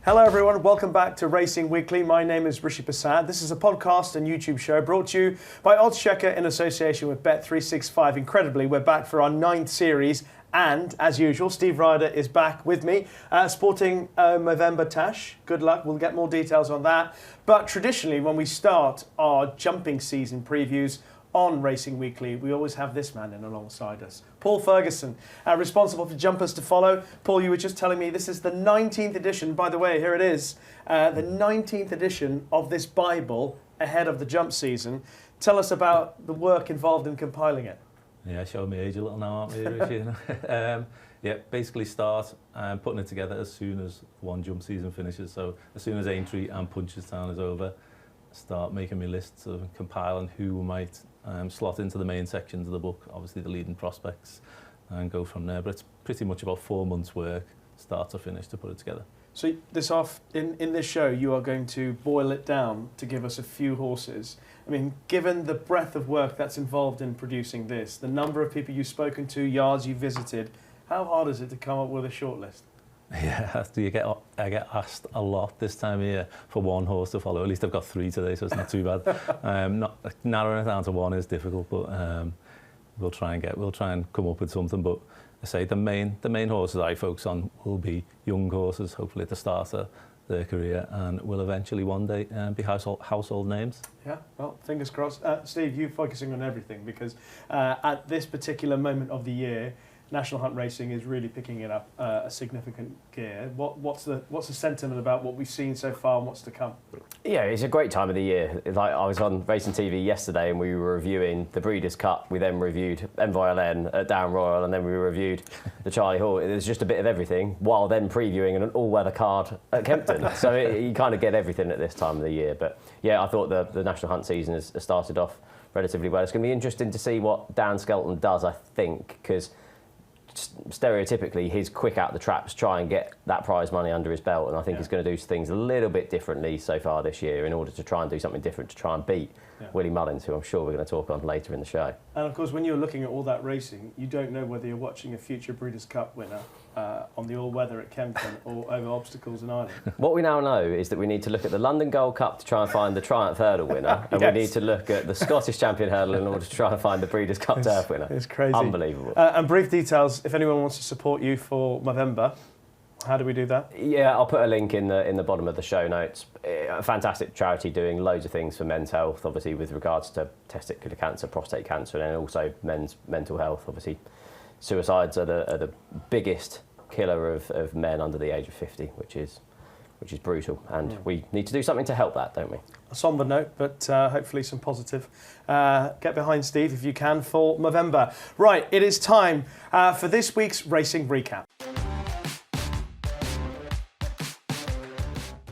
Hello everyone, welcome back to Racing Weekly. My name is Rishi Persad. This is a podcast and YouTube show brought to you by Oddschecker in association with Bet365. Incredibly, we're back for our 9th series, and as usual, Steve Ryder is back with me, sporting Movember Tash. Good luck, we'll get more details on that. But traditionally, when we start our jumping season previews on Racing Weekly, we always have this man in alongside us, Paul Ferguson, responsible for Jumpers to Follow. Paul, you were just telling me this is the 19th edition, by the way, here it is, the 19th edition of this Bible ahead of the jump season. Tell us about the work involved in compiling it. Yeah, show me age a little now, aren't we, Rishi? Yeah, basically start putting it together as soon as one jump season finishes. So as soon as Aintree and Punchestown is over, start making me lists of compiling who might slot into the main sections of the book, obviously the leading prospects, and go from there. But it's pretty much about 4 months' work, start to finish, to put it together. So in this show, you are going to boil it down to give us a few horses. I mean, given the breadth of work that's involved in producing this, the number of people you've spoken to, yards you've visited, how hard is it to come up with a shortlist? Yeah, I get asked a lot this time of year for one horse to follow. At least I've got 3 today, so it's not too bad. Narrowing it down to one is difficult, but we'll try and come up with something. But I say the main horses I focus on will be young horses, hopefully at the start of their career, and will eventually one day be household names. Yeah, well, fingers crossed. Steve, you focusing on everything, because at this particular moment of the year, National Hunt Racing is really picking it up a significant gear. What's the sentiment about what we've seen so far and what's to come? Yeah, it's a great time of the year. Like, I was on Racing TV yesterday and we were reviewing the Breeders' Cup. We then reviewed Envoi Allen at Down Royal, and then we reviewed the Charlie Hall. It was just a bit of everything, while then previewing an all-weather card at Kempton. So you kind of get everything at this time of the year. But yeah, I thought the National Hunt season has started off relatively well. It's going to be interesting to see what Dan Skelton does, I think, because stereotypically he's quick out the traps, try and get that prize money under his belt, and I think he's going to do things a little bit differently so far this year in order to try and do something different to try and beat Willie Mullins, who I'm sure we're going to talk on later in the show. And of course, when you're looking at all that racing, you don't know whether you're watching a future Breeders' Cup winner on the all-weather at Kempton or over obstacles in Ireland. What we now know is that we need to look at the London Gold Cup to try and find the Triumph Hurdle winner, and we need to look at the Scottish Champion Hurdle in order to try and find the Breeders' Cup Turf winner. It's crazy. Unbelievable. And brief details, if anyone wants to support you for Movember, how do we do that? Yeah, I'll put a link in the bottom of the show notes. A fantastic charity doing loads of things for men's health, obviously with regards to testicular cancer, prostate cancer, and then also men's mental health. Obviously, suicides are the biggest killer of men under the age of 50, which is brutal, and we need to do something to help that, don't we? A sombre note, but hopefully some positive. Get behind Steve if you can for Movember. Right, it is time for this week's Racing Recap.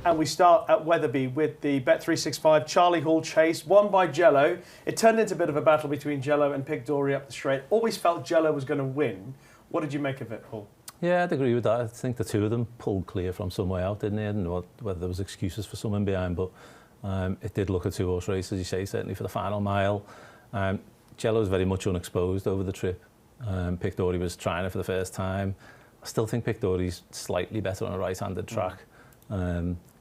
And we start at Wetherby with the Bet365 Charlie Hall Chase, won by Djelo. It turned into a bit of a battle between Djelo and Pig Dory up the straight. Always felt Djelo was going to win. What did you make of it, Paul? Yeah, I'd agree with that. I think the two of them pulled clear from some way out, didn't they? I don't know whether there was excuses for someone behind, but it did look a 2-horse race, as you say, certainly for the final mile. Djelo was very much unexposed over the trip. Pig Dory was trying it for the first time. I still think Pig Dory's slightly better on a right-handed track.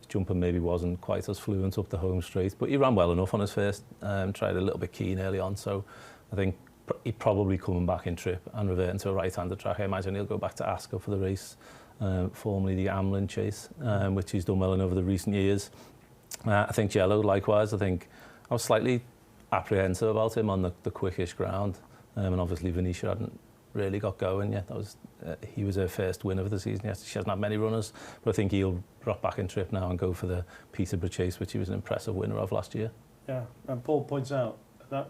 Jumping maybe wasn't quite as fluent up the home straight, but he ran well enough on his first, tried a little bit keen early on, so I think he's probably coming back in trip and reverting to a right-handed track. I imagine he'll go back to Ascot for the race, formerly the Amlin Chase, which he's done well in over the recent years. I think Djelo, likewise, I was slightly apprehensive about him on the quickish ground, and obviously Venetia hadn't really got going yet. He was her first win of the season. Yes, she hasn't had many runners, but I think he'll drop back in trip now and go for the Peterborough Chase, which he was an impressive winner of last year. Yeah, and Paul points out that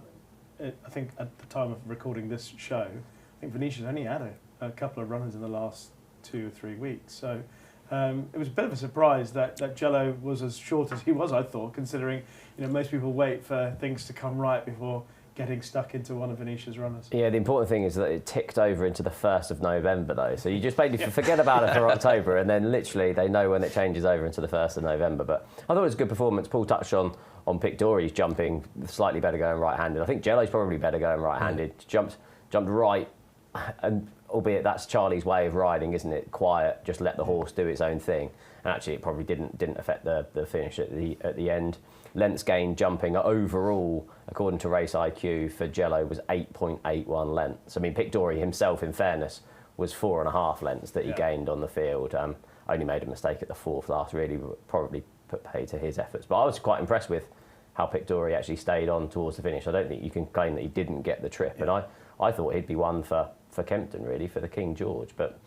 I think at the time of recording this show, I think Venetia's only had a couple of runners in the last 2 or 3 weeks. So it was a bit of a surprise that Djelo was as short as he was, I thought, considering most people wait for things to come right before getting stuck into one of Venetia's runners. Yeah, the important thing is that it ticked over into the 1st of November, though. So you just basically forget about it for October, and then literally they know when it changes over into the 1st of November. But I thought it was a good performance. Paul touched on Pig Dory's jumping, slightly better going right-handed. I think Djelo's probably better going right-handed. Jumped right and albeit that's Charlie's way of riding, isn't it? Quiet, just let the horse do its own thing. And actually, it probably didn't affect the finish at the end. Lengths gained jumping overall, according to Race IQ, for Djelo was 8.81 lengths. I mean, Pictori himself, in fairness, was 4.5 lengths that he gained on the field. Only made a mistake at the fourth last, really, probably put pay to his efforts. But I was quite impressed with how Pictori actually stayed on towards the finish. I don't think you can claim that he didn't get the trip. And I thought he'd be one for Kempton, really, for the King George, but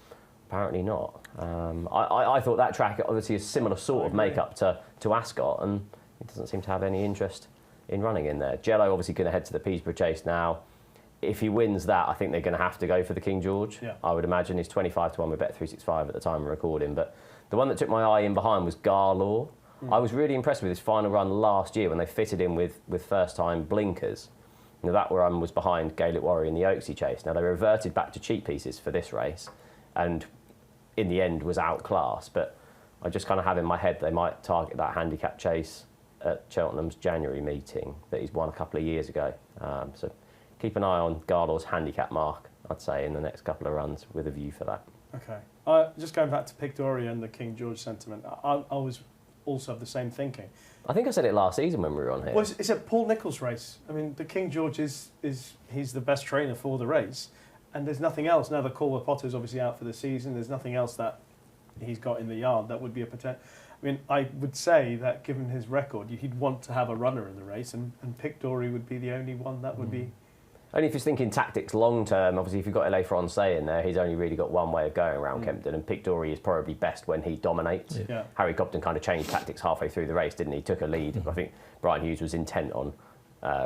apparently not. I thought that track obviously is a similar sort of makeup to Ascot, and he doesn't seem to have any interest in running in there. Djelo obviously going to head to the Peterborough Chase now. If he wins that, I think they're going to have to go for the King George. Yeah. I would imagine he's 25-1 with Bet365 at the time of recording. But the one that took my eye in behind was Garlaw. I was really impressed with his final run last year when they fitted him with first-time blinkers. Now, that run was behind Gaelic Warrior in the Oaksey Chase. Now, they reverted back to cheap pieces for this race, and in the end was outclassed. But I just kind of have in my head they might target that handicap chase at Cheltenham's January meeting that he's won a couple of years ago. So keep an eye on Garlaw's handicap mark, I'd say, in the next couple of runs with a view for that. Okay. Just going back to Pictori and the King George sentiment, I was also have the same thinking. I think I said it last season when we were on here. Well, it's a Paul Nicholls race. I mean, the King George he's the best trainer for the race, and there's nothing else. Now, the Colwell Potter's obviously out for the season. There's nothing else that he's got in the yard that would be a potential. I mean, I would say that given his record, he'd want to have a runner in the race, and Pictori would be the only one that would be. Only if he's thinking tactics long term. Obviously, if you've got LA Francais in there, he's only really got one way of going around Kempton, and Pictori is probably best when he dominates. Yeah. Harry Cobden kind of changed tactics halfway through the race, didn't he? Took a lead. I think Brian Hughes was intent on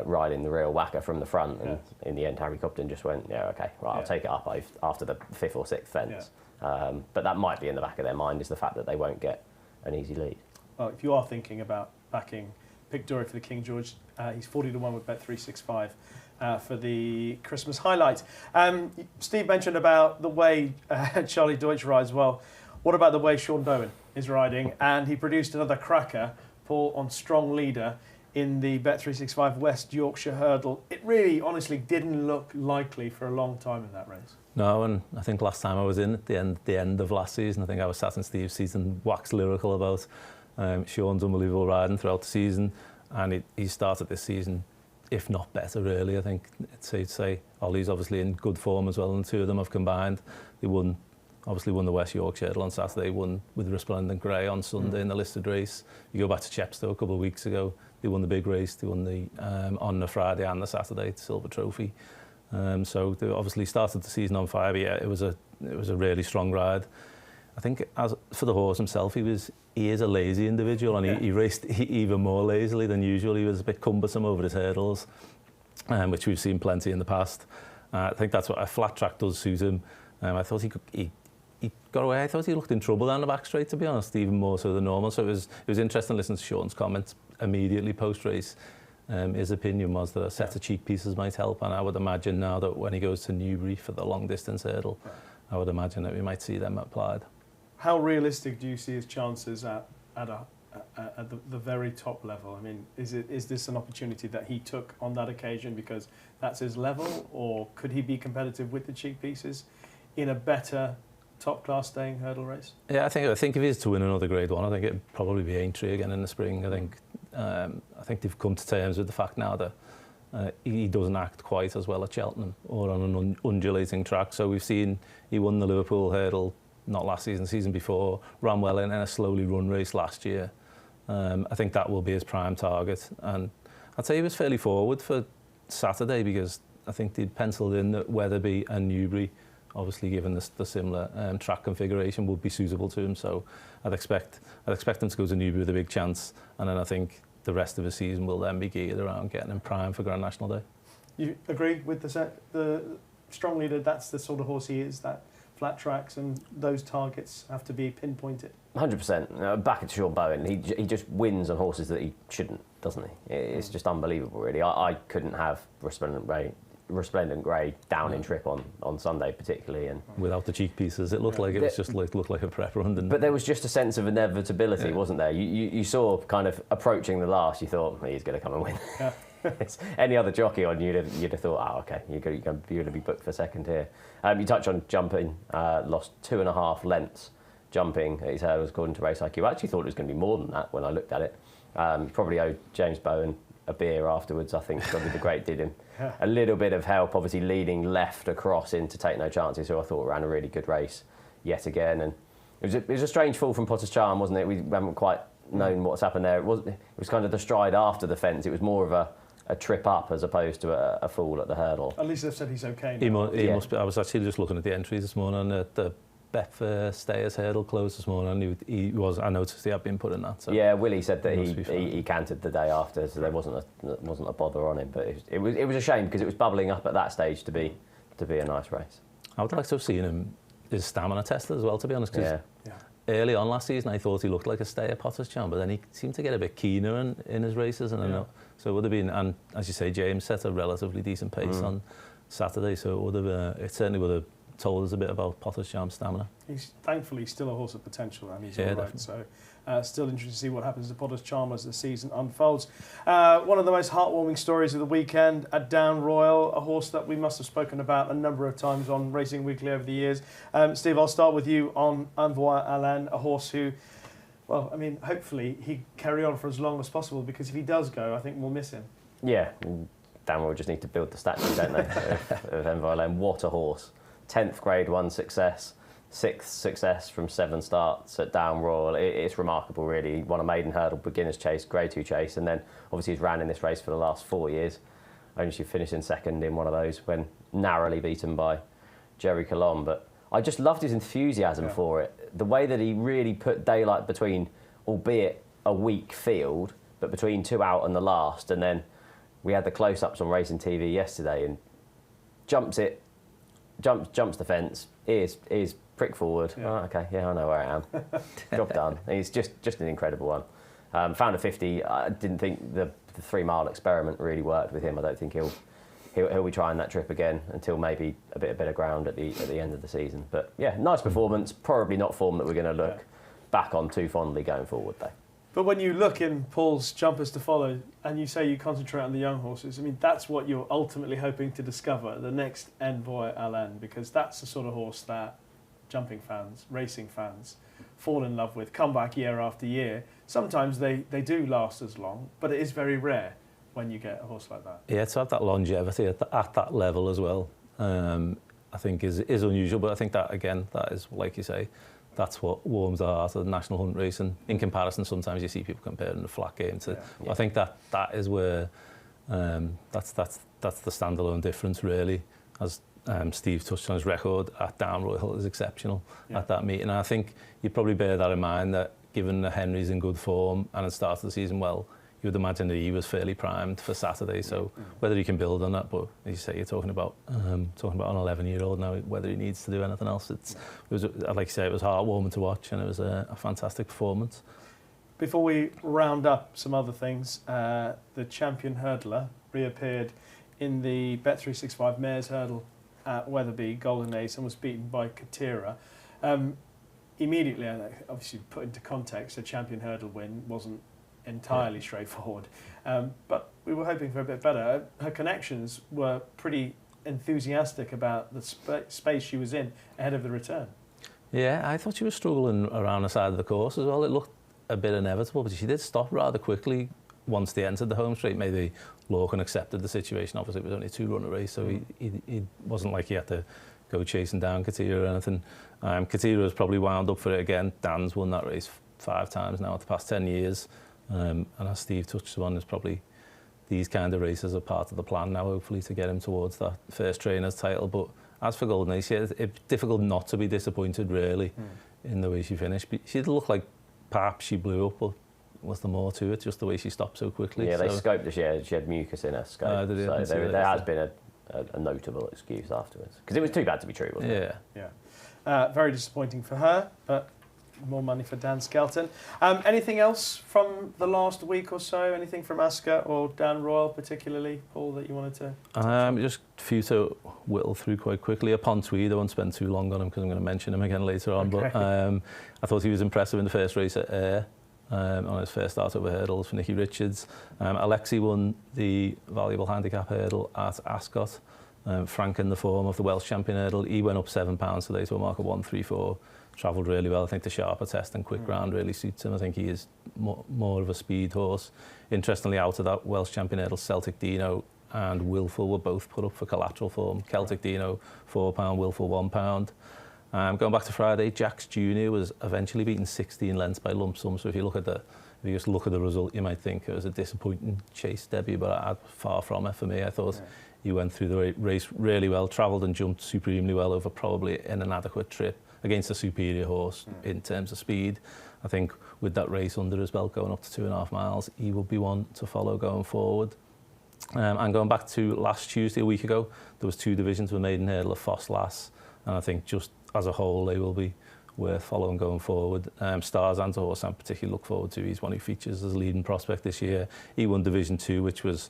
riding the real whacker from the front, and in the end, Harry Cobden just went, okay, right, I'll take it up after the fifth or sixth fence. Yeah. But that might be in the back of their mind, is the fact that they won't get an easy lead. Well, if you are thinking about backing Pictori for the King George, he's 40-1 with Bet365. For the Christmas highlight. Steve mentioned about the way Charlie Deutsch rides well. What about the way Sean Bowen is riding? And he produced another cracker on strong leader in the Bet365 West Yorkshire Hurdle. It really, honestly, didn't look likely for a long time in that race. No, and I think last time I was in at the end of last season, I think I was sat in Steve's seat and waxed lyrical about Sean's unbelievable riding throughout the season, and he started this season, if not better, really. I think it's safe to say Ollie's obviously in good form as well, and the two of them have combined. They obviously won the West Yorkshire Hurdle on Saturday, won with Resplendent Grey on Sunday in the listed race. You go back to Chepstow a couple of weeks ago, they won the big race. They won the on the Friday and the Saturday, the Silver Trophy. So they obviously started the season on fire. But yeah, it was a really strong ride. I think as for the horse himself, he is a lazy individual, and he raced even more lazily than usual. He was a bit cumbersome over his hurdles, which we've seen plenty in the past. I think that's what a flat track does suit him. I thought he got away. I thought he looked in trouble down the back straight, to be honest, even more so than normal. So it was interesting to listen to Sean's comments immediately post-race. His opinion was that a set of cheek pieces might help, and I would imagine now that when he goes to Newbury for the long-distance hurdle, I would imagine that we might see them applied. How realistic do you see his chances at the very top level? I mean, is this an opportunity that he took on that occasion because that's his level, or could he be competitive with the cheek pieces in a better top-class staying hurdle race? Yeah, I think if he is to win another Grade 1, I think it'd probably be Aintree again in the spring. I think they've come to terms with the fact now that he doesn't act quite as well at Cheltenham or on an undulating track. So we've seen he won the Liverpool hurdle not last season, season before, ran well in a slowly run race last year. I think that will be his prime target. And I'd say he was fairly forward for Saturday because I think they'd penciled in that Wetherby and Newbury, obviously given the similar track configuration, would be suitable to him. So I'd expect him to go to Newbury with a big chance, and then I think the rest of the season will then be geared around getting him prime for Grand National Day. You agree with the strong leader? That's the sort of horse he is, that flat tracks and those targets have to be pinpointed. 100%. Back at Sean Bowen, he just wins on horses that he shouldn't, doesn't he? It's just unbelievable, really. I couldn't have Resplendent Grey down in trip on Sunday particularly, and without the cheek pieces, it looked like it was just looked like a prep run. But there was just a sense of inevitability, wasn't there? You saw kind of approaching the last, you thought he's going to come and win. Any other jockey on, you'd have thought, oh, okay, you're going to be booked for second here. You touch on jumping, lost 2.5 lengths jumping at his hurdles according to Race IQ. I actually thought it was going to be more than that when I looked at it. Probably owed James Bowen a beer afterwards. I think probably the great did him a little bit of help, obviously leading left across into Take No Chances, who I thought ran a really good race yet again. And it was a strange fall from Potter's Charm, wasn't it? We haven't quite known what's happened there. It was kind of the stride after the fence. It was more of a trip up as opposed to a fall at the hurdle. At least they've said he's okay now. He must be. I was actually just looking at the entries this morning at the Betfair Stayers hurdle closed this morning. He was. I noticed he had been put in that. So yeah, Willie said that he cantered the day after, so there wasn't a bother on him. But it was a shame because it was bubbling up at that stage to be a nice race. I would like to have seen him his stamina tested as well, to be honest. Because early on last season, I thought he looked like a stayer Potter's Charm, but then he seemed to get a bit keener in his races, and I know. So it would have been, and as you say, James set a relatively decent pace on Saturday, so it would have, it certainly would have told us a bit about Potter's Charm stamina. He's thankfully still a horse of potential, and he's all right. Definitely. So still interested to see what happens to Potter's Charm as the season unfolds. One of the most heartwarming stories of the weekend at Down Royal, a horse that we must have spoken about a number of times on Racing Weekly over the years. Steve, I'll start with you on Envoi Allen, a horse who, well, I mean, hopefully he carry on for as long as possible, because if he does go, I think we'll miss him. Yeah. Down Royal just need to build the statue, don't they, of Envoi Allen. What a horse. 10th Grade 1 success, 6th success from 7 starts at Down Royal. It's remarkable, really. He won a maiden hurdle, beginner's chase, Grade 2 chase, and then obviously he's ran in this race for the last 4 years. Only she finished in second in one of those when narrowly beaten by Jerry Colomb. But I just loved his enthusiasm for it. The way that he really put daylight between, albeit a weak field, but between 2 out and the last. And then we had the close-ups on Racing TV yesterday, and jumps the fence, ears prick forward. Yeah. Oh, okay, I know where I am. Job done. He's just an incredible one. Found a 50. I didn't think the 3 mile experiment really worked with him. I don't think he'll be trying that trip again until maybe a bit of better ground at the end of the season. But yeah, nice performance. Probably not form that we're going to look back on too fondly going forward, though. But when you look in Paul's jumpers to follow, and you say you concentrate on the young horses, I mean, that's what you're ultimately hoping to discover, the next Envoi Allen, because that's the sort of horse that jumping fans, racing fans, fall in love with, come back year after year. Sometimes they do last as long, but it is very rare when you get a horse like that. Yeah, to have that longevity at that level as well, I think is unusual, but I think that, again, that is, like you say, that's what warms the heart of the national hunt race. And in comparison, sometimes you see people comparing the flat game to. I think that is where that's the standalone difference, really. As Steve touched on, his record at Down Royal is exceptional at that meeting. And I think you'd probably bear that in mind, that given that Henry's in good form and had started the season well, you would imagine that he was fairly primed for Saturday. So whether he can build on that, but as you say, you're talking about an 11-year-old now, whether he needs to do anything else. It was, like you say, it was heartwarming to watch, and it was a fantastic performance. Before we round up some other things, the champion hurdler reappeared in the Bet365 Mares Hurdle at Wetherby Golden Ace and was beaten by Katira. Immediately, obviously put into context, a champion hurdle win wasn't entirely straightforward, but we were hoping for a bit better. Her connections were pretty enthusiastic about the space she was in ahead of the return. Yeah, I thought she was struggling around the side of the course as well. It looked a bit inevitable, but she did stop rather quickly once they entered the home straight. Maybe Lorcan accepted the situation. Obviously, it was only a 2-runner race, so he wasn't like he had to go chasing down Katira or anything. Katira has probably wound up for it again. Dan's won that race 5 times now in the past 10 years. And as Steve touched on, there's probably these kind of races are part of the plan now, hopefully, to get him towards that first trainer's title. But as for Golden Ace, it's difficult not to be disappointed, really, in the way she finished. She looked like perhaps she blew up, but was there more to it, just the way she stopped so quickly? Yeah, they scoped her. She had mucus in her scope. So there has been a notable excuse afterwards. Because it was too bad to be true, wasn't it? Yeah. Very disappointing for her, but more money for Dan Skelton. Anything else from the last week or so? Anything from Ascot or Dan Royal particularly, Paul, that you wanted to? Just a few to whittle through quite quickly. Upon Tweed, I won't spend too long on him because I'm going to mention him again later on. Okay. But I thought he was impressive in the first race at Ayr. on his first start over hurdles for Nicky Richards. Alexi won the valuable handicap hurdle at Ascot. Frank, in the form of the Welsh champion hurdle, he went up £7 today to a mark of 134. Travelled really well. I think the sharper test and quick ground really suits him. I think he is more of a speed horse. Interestingly, out of that Welsh champion hurdle, Celtic Dino and Willful were both put up for collateral form. Celtic Dino £4, Willful £1. Going back to Friday, Jax Jr. was eventually beaten 16 lengths by lump sum. So if you just look at the result, you might think it was a disappointing chase debut, but far from it for me. I thought he went through the race really well, travelled and jumped supremely well over probably an inadequate trip against a superior horse in terms of speed. I think with that race under his belt going up to 2.5 miles, he will be one to follow going forward. And going back to last Tuesday, a week ago, there was 2 divisions with maiden hurdle of Foss Lass, and I think just as a whole they will be worth following going forward. Stars and a horse I particularly look forward to. He's one who features as a leading prospect this year. He won Division 2, which was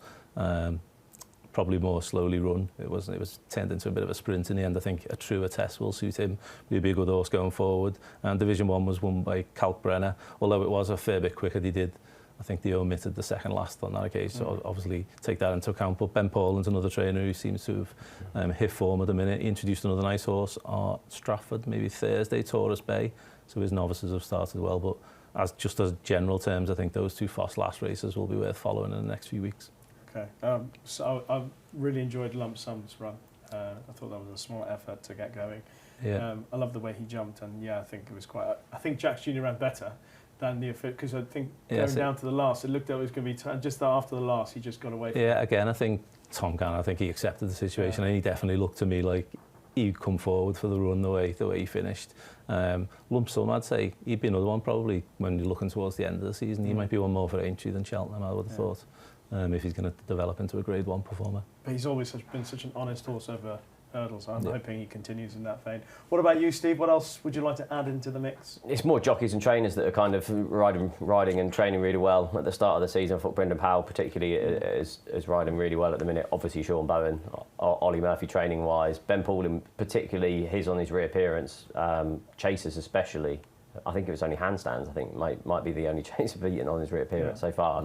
probably more slowly run. It was turned into a bit of a sprint in the end. I think a truer test will suit him. He'll be a good horse going forward. And Division 1 was won by Kalkbrenner, although it was a fair bit quicker. I think they omitted the second last on that occasion, so obviously take that into account. But Ben Paulin's another trainer who seems to have hit form at the minute. He introduced another nice horse at Stratford, maybe Thursday, Taurus Bay. So his novices have started well. But as general terms, I think those 2 Foss Lass races will be worth following in the next few weeks. Okay, so I really enjoyed Lump Sum's run. I thought that was a small effort to get going. Yeah. I love the way he jumped, and I think it was I think Jax Jr. ran better than the effort, because I think going down to the last, it looked like it was going to be just after the last, he just got away from it. Again, I think Tom Gann, I think he accepted the situation, and he definitely looked to me like he'd come forward for the run the way he finished. Lump Sum, I'd say he'd be another one probably when you're looking towards the end of the season. He might be one more for Aintree than Cheltenham, I would have thought, if he's going to develop into a Grade 1 performer. But he's always been such an honest horse over hurdles. I'm hoping he continues in that vein. What about you, Steve? What else would you like to add into the mix? It's more jockeys and trainers that are kind of riding and training really well at the start of the season. I thought Brendan Powell particularly is riding really well at the minute. Obviously Sean Bowen, Ollie Murphy training wise, Ben Paulin particularly, he's on his reappearance, chasers especially. I think it was only handstands. I think might be the only chaser beaten on his reappearance so far.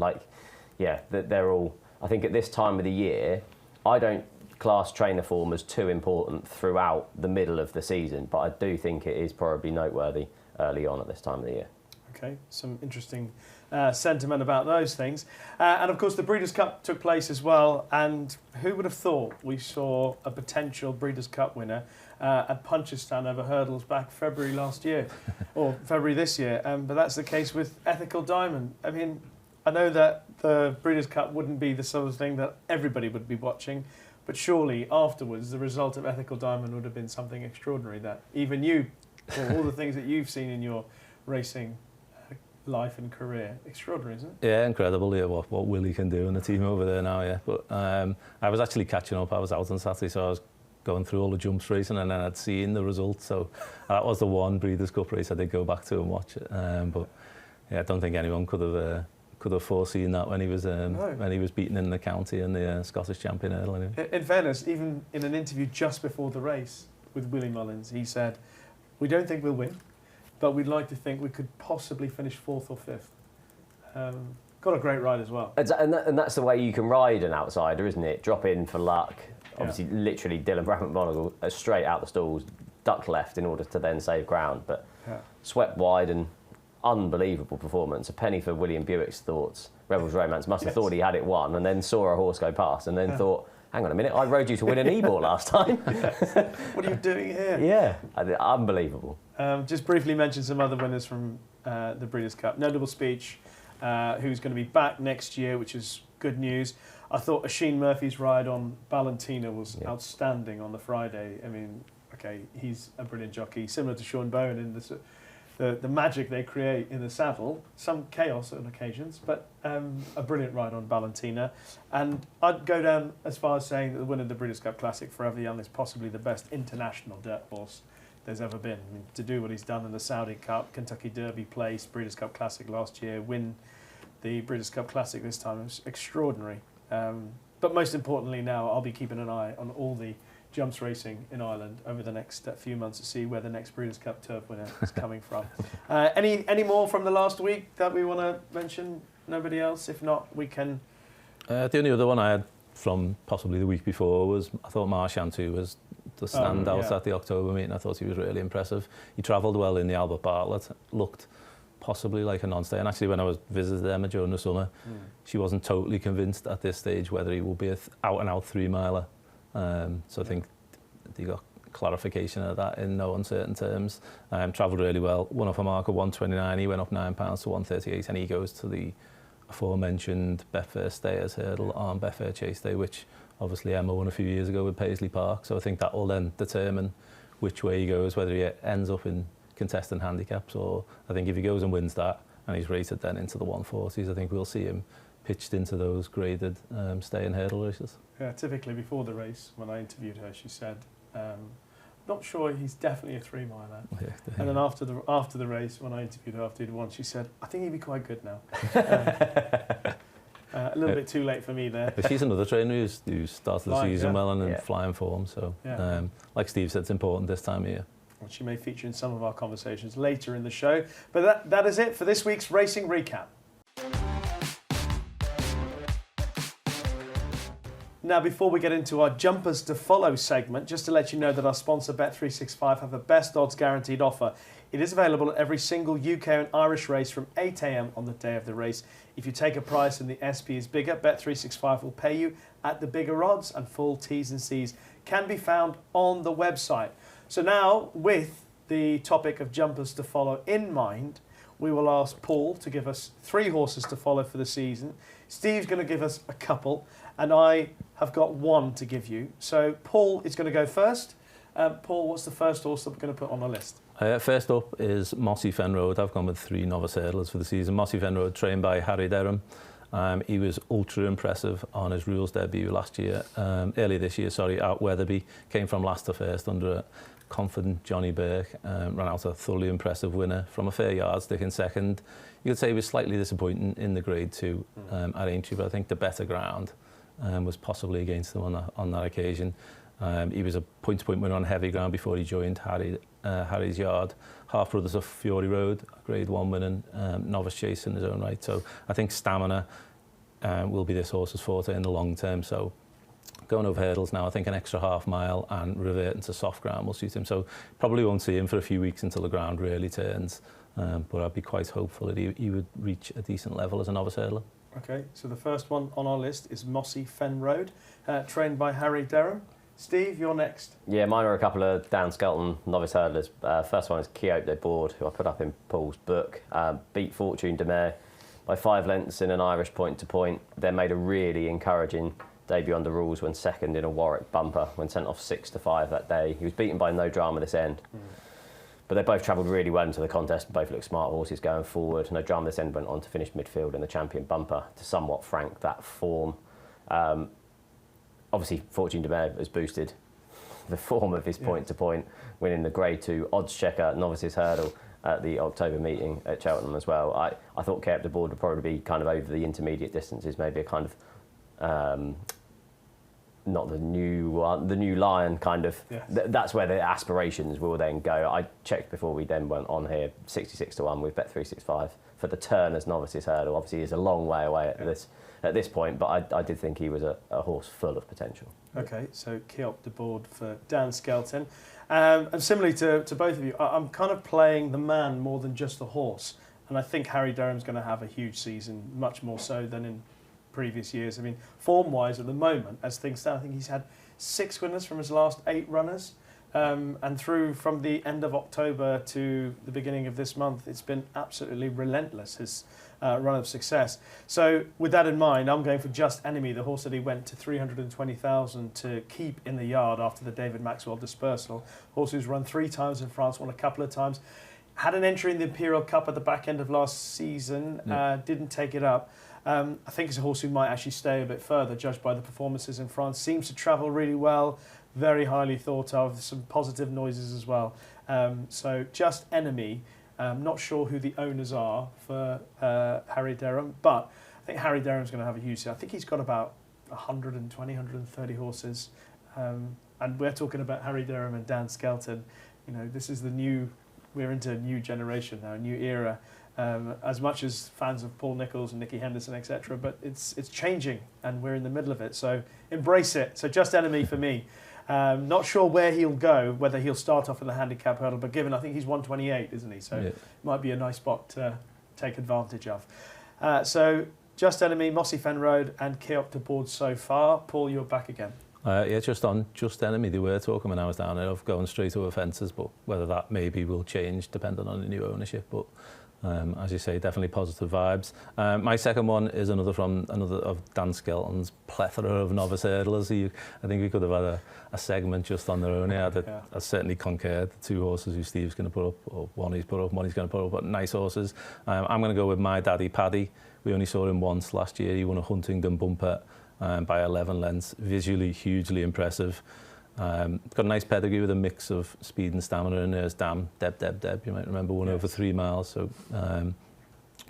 They're all. I think at this time of the year, I don't class trainer form as too important throughout the middle of the season, but I do think it is probably noteworthy early on at this time of the year. Okay, some interesting sentiment about those things. And of course the Breeders' Cup took place as well, and who would have thought we saw a potential Breeders' Cup winner at Punchestown over hurdles back February last year, or February this year, but that's the case with Ethical Diamond. I mean, I know that the Breeders' Cup wouldn't be the sort of thing that everybody would be watching, but surely afterwards the result of Ethical Diamond would have been something extraordinary that even you, for all the things that you've seen in your racing life and career, extraordinary, isn't it? Yeah, incredible. Yeah, what Willie can do and the team over there now. Yeah, but I was actually catching up. I was out on Saturday, so I was going through all the jumps racing, and then I'd seen the results. So that was the one Breeders' Cup race I did go back to and watch it. But yeah, I don't think anyone could have foreseen that when he was beaten in the county and the Scottish champion hurdle. Anyway. In fairness, even in an interview just before the race with Willie Mullins, he said, "We don't think we'll win, but we'd like to think we could possibly finish 4th or 5th." Got a great ride as well. And that's the way you can ride an outsider, isn't it? Drop in for luck. Obviously, literally, Dylan Bradman-McMonagle straight out the stalls, duck left in order to then save ground, but swept wide and unbelievable performance. A penny for William Buick's thoughts. Rebels Romance must have thought he had it won, and then saw a horse go past, and then thought, hang on a minute, I rode you to win an Ebor last time. What are you doing here? Yeah, unbelievable. Just briefly mention some other winners from the Breeders' Cup. Notable Speech, who's going to be back next year, which is good news. I thought Oisin Murphy's ride on Valentina was outstanding on the Friday. I mean, okay, he's a brilliant jockey, similar to Sean Bowen in the magic they create in the saddle. Some chaos on occasions, but a brilliant ride on Valentina. And I'd go down as far as saying that the winner of the Breeders' Cup Classic, Forever Young, is possibly the best international dirt horse there's ever been. I mean, to do what he's done in the Saudi Cup, Kentucky Derby place, Breeders' Cup Classic last year, win the Breeders' Cup Classic this time, it was extraordinary. But most importantly now, I'll be keeping an eye on all the jumps racing in Ireland over the next few months to see where the next Breeders' Cup Turf winner is coming from. Any more from the last week that we want to mention? Nobody else? If not, we can... The only other one I had from possibly the week before was, I thought Marchantu was the standout at the October meeting. I thought he was really impressive. He travelled well in the Albert Bartlett, looked possibly like a non-stay. And actually, when I was visiting Emma during the summer, she wasn't totally convinced at this stage whether he will be an out-and-out 3-miler. So I think they got clarification of that in no uncertain terms. Travelled really well. Won off a mark of 129. He went up £9 to 138, and he goes to the aforementioned Betfair Stayers hurdle on Betfair Chase Day, which obviously Emma won a few years ago with Paisley Park. So I think that will then determine which way he goes, whether he ends up in contestant handicaps, or I think if he goes and wins that and he's rated then into the 140s, I think we'll see him pitched into those graded stay and hurdle races. Yeah, typically before the race, when I interviewed her, she said, not sure he's definitely a 3-miler. Yeah, and then after the race, when I interviewed her after he'd won, she said, I think he'd be quite good now. A little bit too late for me there. But she's another trainer who's started the season well and in flying form. So, like Steve said, it's important this time of year. Well, she may feature in some of our conversations later in the show. But that is it for this week's Racing Recap. Now, before we get into our Jumpers to Follow segment, just to let you know that our sponsor Bet365 have a best odds guaranteed offer. It is available at every single UK and Irish race from 8 a.m. on the day of the race. If you take a price and the SP is bigger, Bet365 will pay you at the bigger odds, and full T's and C's can be found on the website. So now, with the topic of Jumpers to Follow in mind, we will ask Paul to give us 3 horses to follow for the season. Steve's going to give us a couple, and I have got 1 to give you. So Paul is going to go first. Paul, what's the first horse that we're going to put on our list? First up is Mossy Fen Road. I've gone with 3 novice hurdlers for the season. Mossy Fen Road, trained by Harry Derham. He was ultra impressive on his rules debut earlier this year, at Wetherby. Came from last to first under a confident Johnny Burke. Ran out a thoroughly impressive winner from a fair yardstick in second. You could say he was slightly disappointing in the Grade 2 at Aintree, but I think the better ground was possibly against him on that occasion. He was a point-to-point winner on heavy ground before he joined Harry's yard. Half Brothers of Fury Road, Grade 1 winning, novice chase in his own right. So I think stamina will be this horse's forte in the long term. So going over hurdles now, I think an extra half mile and reverting to soft ground will suit him. So probably won't see him for a few weeks until the ground really turns. But I'd be quite hopeful that he would reach a decent level as a novice hurdler. Okay, so the first one on our list is Mossy Fen Road, trained by Harry Derham. Steve, you're next. Yeah, mine are a couple of Dan Skelton novice hurdlers. First one is Quixote de Board, who I put up in Paul's book. Beat Fortune de Mer by 5 lengths in an Irish point-to-point. Then made a really encouraging debut under rules when second in a Warwick bumper, when sent off 6-5 that day. He was beaten by No Drama this end. But they both travelled really well into the contest. Both looked smart horses going forward. No Drama this end went on to finish midfield in the champion bumper to somewhat frank that form. Obviously, Fortune de Mer has boosted the form of his point-to-point, winning the Grade 2 oddschecker novices hurdle at the October meeting at Cheltenham as well. I thought Quixote de Board would probably be kind of over the intermediate distances, maybe a kind of not the new Lion kind of. Yes. That's where the aspirations will then go. I checked before we then went on here, 66-1 with Bet365 for the Turners novices hurdle. Obviously, he's a long way away at this point, but I did think he was a horse full of potential. Okay, so Quixote de Board for Dan Skelton. And similarly to both of you, I'm kind of playing the man more than just the horse. And I think Harry Derham's going to have a huge season, much more so than in previous years. I mean, form-wise at the moment, as things stand, I think he's had 6 winners from his last 8 runners. And through from the end of October to the beginning of this month, it's been absolutely relentless, his run of success. So with that in mind, I'm going for Just Enemy, the horse that he went to 320,000 to keep in the yard after the David Maxwell dispersal. Horse who's run 3 times in France, won a couple of times. Had an entry in the Imperial Cup at the back end of last season, didn't take it up. I think it's a horse who might actually stay a bit further, judged by the performances in France. Seems to travel really well, very highly thought of, some positive noises as well. So Just Enemy, not sure who the owners are for Harry Derham, but I think Harry Derham's going to have a huge season. I think he's got about 120, 130 horses. And we're talking about Harry Durham and Dan Skelton. You know, this is we're into a new generation now, a new era. As much as fans of Paul Nicholls and Nicky Henderson, etc., but it's changing, and we're in the middle of it. So embrace it. So Just Enemy for me. Not sure where he'll go, whether he'll start off in the handicap hurdle, but given I think he's 128, isn't he? So it might be a nice spot to take advantage of. So Just Enemy, Mossy Fen Road, and Keop to board so far. Paul, you're back again. Just on Just Enemy, they were talking when I was down there of going straight over fences, but whether that maybe will change depending on the new ownership. But as you say, definitely positive vibes. My second one is another of Dan Skelton's plethora of novice hurdlers. I think we could have had a segment just on their own here. I certainly concurred the two horses who Steve's going to put up, or one he's put up, one he's going to put up, but nice horses. I'm going to go with My Daddy Paddy. We only saw him once last year. He won a Huntingdon bumper by 11 lengths. Visually, hugely impressive. Got a nice pedigree with a mix of speed and stamina, and there's Deb, you might remember, won over 3 miles, so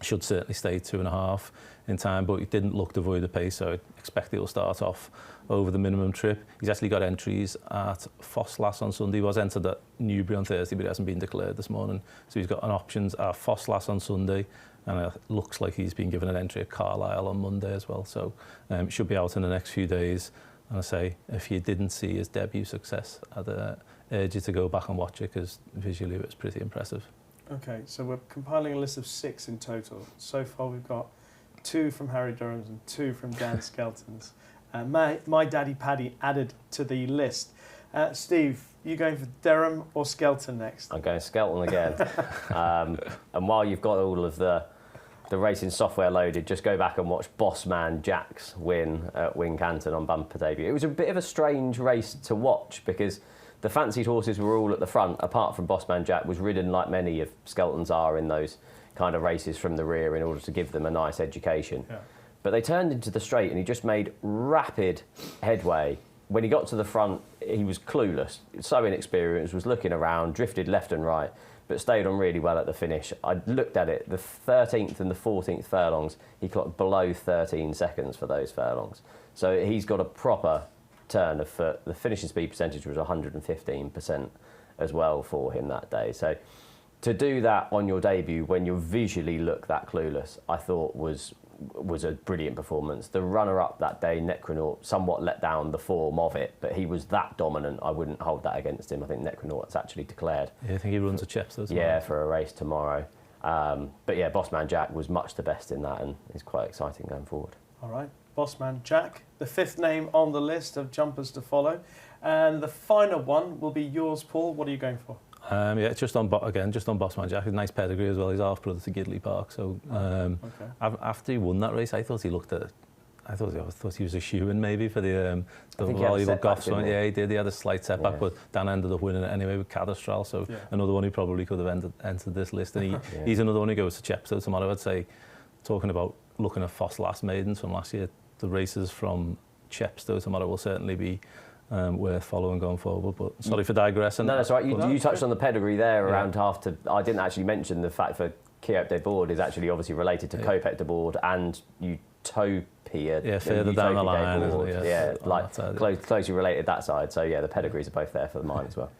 should certainly stay 2.5 in time, but he didn't look to avoid the pace, so I expect he'll start off over the minimum trip. He's actually got entries at Fosslas on Sunday. He was entered at Newbury on Thursday, but he hasn't been declared this morning, so he's got an options at Fosslas on Sunday, and it looks like he's been given an entry at Carlisle on Monday as well, so should be out in the next few days. And I say, if you didn't see his debut success, I'd urge you to go back and watch it, because visually it was pretty impressive. Okay, so we're compiling a list of 6 in total. So far we've got 2 from Harry Durham's and 2 from Dan Skelton's. My Daddy Paddy added to the list. Steve, you going for Durham or Skelton next? I'm going Skelton again. And while you've got all of the racing software loaded, just go back and watch Bossman Jack's win at Wincanton on bumper debut. It was a bit of a strange race to watch, because the fancied horses were all at the front, apart from Bossman Jack was ridden like many of Skelton's are in those kind of races from the rear in order to give them a nice education. Yeah. But they turned into the straight and he just made rapid headway. When he got to the front, he was clueless, so inexperienced, was looking around, drifted left and right, but stayed on really well at the finish. I looked at it, the 13th and the 14th furlongs, he clocked below 13 seconds for those furlongs. So he's got a proper turn of foot. The finishing speed percentage was 115% as well for him that day. So to do that on your debut when you visually look that clueless, I thought was a brilliant performance. The runner-up that day, Necronaut, somewhat let down the form of it, but he was that dominant. I wouldn't hold that against him. I think Necronaut's actually declared. Yeah, I think he runs a Chepstow tomorrow. Yeah, for a race tomorrow. But yeah, Bossman Jack was much the best in that, and is quite exciting going forward. All right, Bossman Jack, the 5th name on the list of jumpers to follow. And the final one will be yours, Paul. What are you going for? Just on Bossman Jack. A nice pedigree as well. He's half brother to Gidley Park. So after he won that race, I thought he was a shoo-in maybe for the valuable Goffs one. Yeah, he did. He had a slight setback, but Dan ended up winning it anyway with Cadastral. So another one who probably could have entered this list. And he's another one who goes to Chepstow tomorrow. I'd say, talking about looking at Fosslas maidens from last year, the races from Chepstow tomorrow will certainly be worth following going forward, but sorry for digressing. No, that's right. You touched on the pedigree there around half to. I didn't actually mention the fact that Keop de Board is actually obviously related to Kopek de Board and Utopia. Yeah, further down the line. Closely related that side. So yeah, the pedigrees are both there for mine as well.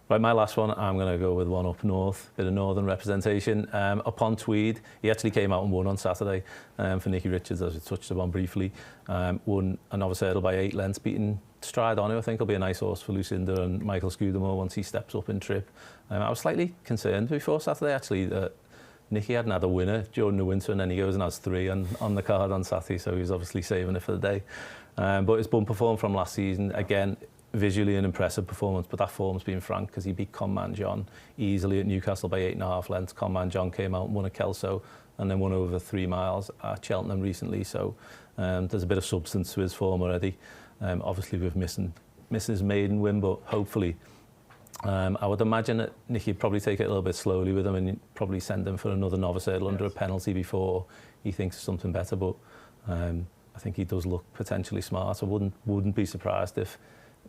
Right, my last one, I'm going to go with one up north, bit of northern representation. Up on Tweed, he actually came out and won on Saturday for Nicky Richards, as we touched upon briefly. Won a novice hurdle by 8 lengths, beating Stride on, who I think will be a nice horse for Lucinda and Michael Scudamore once he steps up in trip. I was slightly concerned before Saturday, actually, that Nicky hadn't had a winner during the winter, and then he goes and has 3 on the card on Saturday, so he was obviously saving it for the day. But his bumper form from last season, again, visually an impressive performance, but that form's been frank because he beat Conman John easily at Newcastle by 8.5 lengths. Conman John came out and won at Kelso and then won over 3 miles at Cheltenham recently, so there's a bit of substance to his form already. Obviously with missing his maiden win, but hopefully I would imagine that Nicky would probably take it a little bit slowly with him and probably send him for another novice hurdle under a penalty before he thinks of something better, but I think he does look potentially smart. I wouldn't be surprised if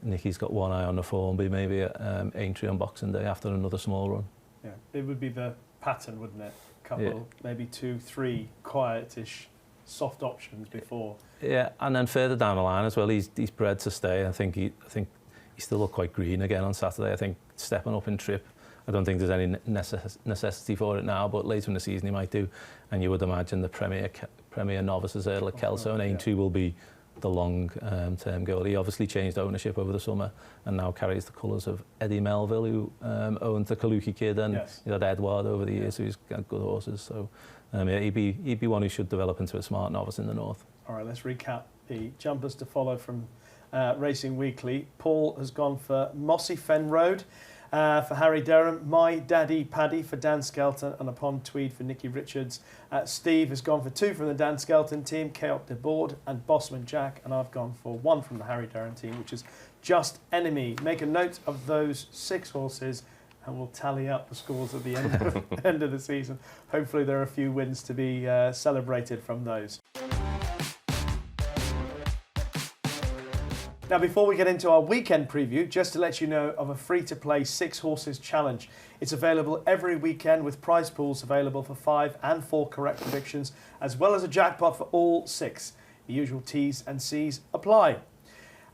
Nicky's got one eye on the form, but maybe at Aintree on Boxing Day after another small run. Yeah, it would be the pattern, wouldn't it? Couple, maybe 2, 3 quietish soft options before. Yeah, and then further down the line as well, he's bred to stay. I think he still looked quite green again on Saturday. I think stepping up in trip, I don't think there's any necessity for it now, but later in the season he might do. And you would imagine the Premier novices hurdle at Kelso and Aintree will be the long-term goal. He obviously changed ownership over the summer and now carries the colours of Eddie Melville, who owned the Kaluki Kid, and he's had Edward over the years, so he's got good horses. So yeah, he'd be one who should develop into a smart novice in the north. All right, let's recap the jumpers to follow from Racing Weekly. Paul has gone for Mossy Fen Road for Harry Derham, My Daddy Paddy for Dan Skelton, and Upon Tweed for Nicky Richards. Steve has gone for 2 from the Dan Skelton team, Chaos de Board and Bossman Jack, and I've gone for 1 from the Harry Derham team, which is Just Enemy. Make a note of those 6 horses and we'll tally up the scores at the end of the season. Hopefully there are a few wins to be celebrated from those. Now, before we get into our weekend preview, just to let you know of a free-to-play 6 horses challenge. It's available every weekend with prize pools available for 5 and 4 correct predictions, as well as a jackpot for all 6. The usual T's and C's apply.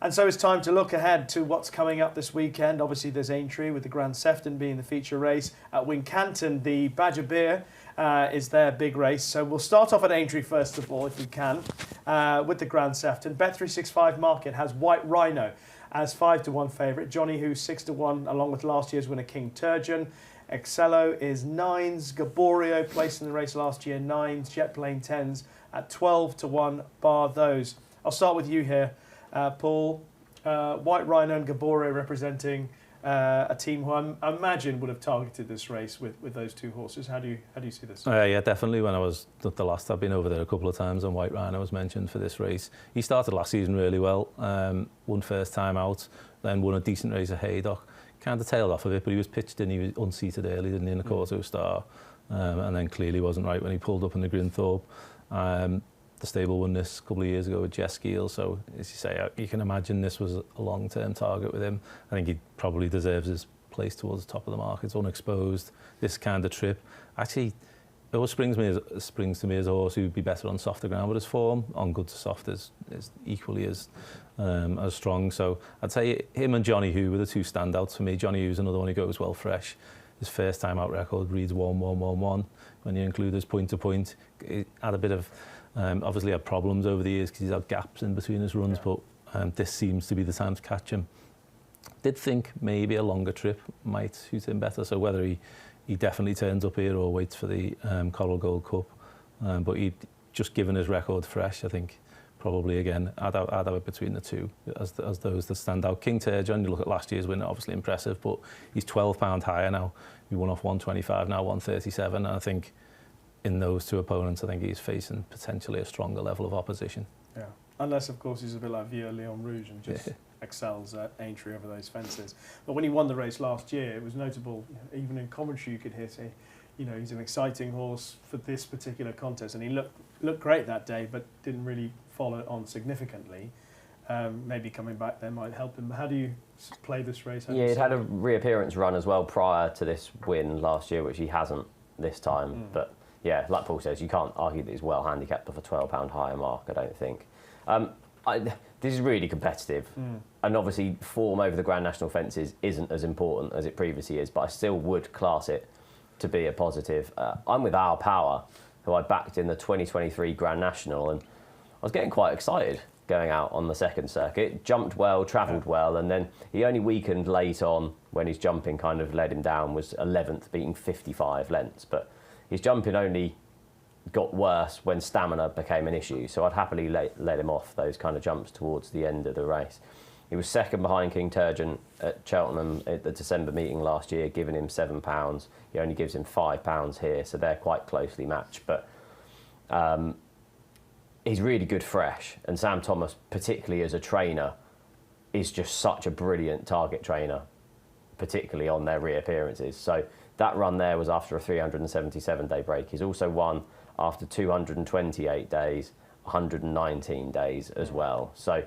And so it's time to look ahead to what's coming up this weekend. Obviously, there's Aintree with the Grand Sefton being the feature race. At Wincanton, the Badger Beer is their big race. So we'll start off at Aintree first of all, if we can, with the Grand Sefton. Bet365 Market has White Rhino as 5-1 favourite. Johnny Who's 6-1, along with last year's winner King Turgeon. Excello is 9s. Gaborio placed in the race last year, 9s. Jet Plane 10s at 12-1, bar those. I'll start with you here. Paul, White Rhino and Gaborio representing a team who I imagine would have targeted this race with those 2 horses. How do you see this? Yeah, definitely. When I was the last, I've been over there a couple of times, and White Rhino was mentioned for this race. He started last season really well, won first time out, then won a decent race at Haydock. Kind of tailed off of it, but he was pitched in, he was unseated early, didn't he, in the Quarto Star, and then clearly wasn't right when he pulled up in the Grinthorpe. The stable won this a couple of years ago with Jess Gill, so as you say, you can imagine this was a long-term target with him. I think he probably deserves his place towards the top of the market. It's unexposed, this kind of trip. Actually, it always springs to me as a horse who'd be better on softer ground, but his form on good to soft is equally as strong. So I'd say him and Johnny Who were the 2 standouts for me. Johnny Who's another one who goes well fresh. His first time out record reads 1-1-1-1. When you include his point-to-point, he had a bit of obviously had problems over the years because he's had gaps in between his runs, but this seems to be the time to catch him. Did think maybe a longer trip might suit him better, so whether he definitely turns up here or waits for the Coral Gold Cup, but he just given his record fresh, I think probably again I'd have it between the 2 as those that stand out. King Turgeon, you look at last year's win, obviously impressive, but he's £12 higher now. He won off 125, now 137, and I think in those 2 opponents, I think he's facing potentially a stronger level of opposition. Yeah. Unless, of course, he's a bit like Vieux Leon Rouge and just excels at Aintree over those fences. But when he won the race last year, it was notable, even in commentary you could hear say, he's an exciting horse for this particular contest. And he looked great that day, but didn't really follow it on significantly. Maybe coming back there might help him. How do you play this race? He'd had a reappearance run as well prior to this win last year, which he hasn't this time. But yeah, like Paul says, you can't argue that he's well handicapped off a £12 higher mark, I don't think. This is really competitive. And obviously form over the Grand National fences isn't as important as it previously is, but I still would class it to be a positive. I'm with Our Power, who I backed in the 2023 Grand National, and I was getting quite excited going out on the second circuit. Jumped well, travelled well, and then he only weakened late on when his jumping kind of led him down, was 11th, beating 55 lengths. But his jumping only got worse when stamina became an issue, so I'd happily let him off those kind of jumps towards the end of the race. He was second behind King Turgeon at Cheltenham at the December meeting last year, giving him £7. He only gives him £5 here, so they're quite closely matched. But he's really good fresh, and Sam Thomas, particularly as a trainer, is just such a brilliant target trainer, particularly on their reappearances. So that run there was after a 377-day break. He's also won after 228 days, 119 days as well. So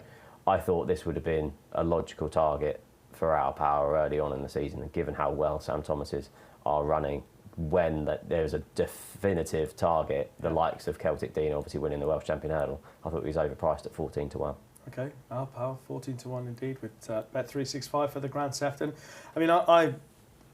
I thought this would have been a logical target for Our Power early on in the season, and given how well Sam Thomas's are running, when there's a definitive target, the likes of Celtic Dean obviously winning the Welsh Champion hurdle, I thought he was overpriced at 14 to 1. Okay, our power 14 to 1 indeed with Bet365 for the Grand Sefton. I mean, I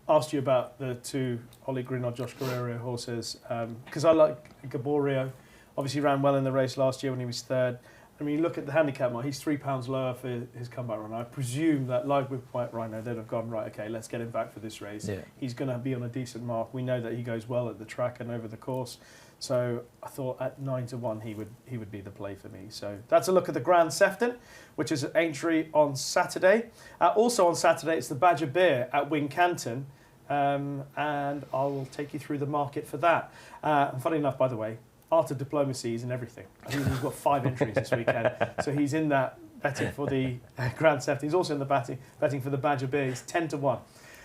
asked you about the two Ollie Greenard, Josh Guerrero horses because I like Gaborio. Obviously ran well in the race last year when he was third. I mean, you look at the handicap mark, he's £3 lower for his comeback run. I presume that, like with White Rhino, they'd have gone, right, okay, let's get him back for this race. Yeah. He's going to be on a decent mark. We know that he goes well at the track and over the course. So I thought at 9 to 1 he would be the play for me. So that's a look at the Grand Sefton, which is at Aintree on Saturday. Also on Saturday, it's the Badger Beer at Wincanton. And I will take you through the market for that. And funny enough, by the way, Art of Diplomacy is in everything. I think he's got 5 entries this weekend. So he's in that betting for the Grand Sefton. He's also in the betting for the Badger Beer. He's 10 to 1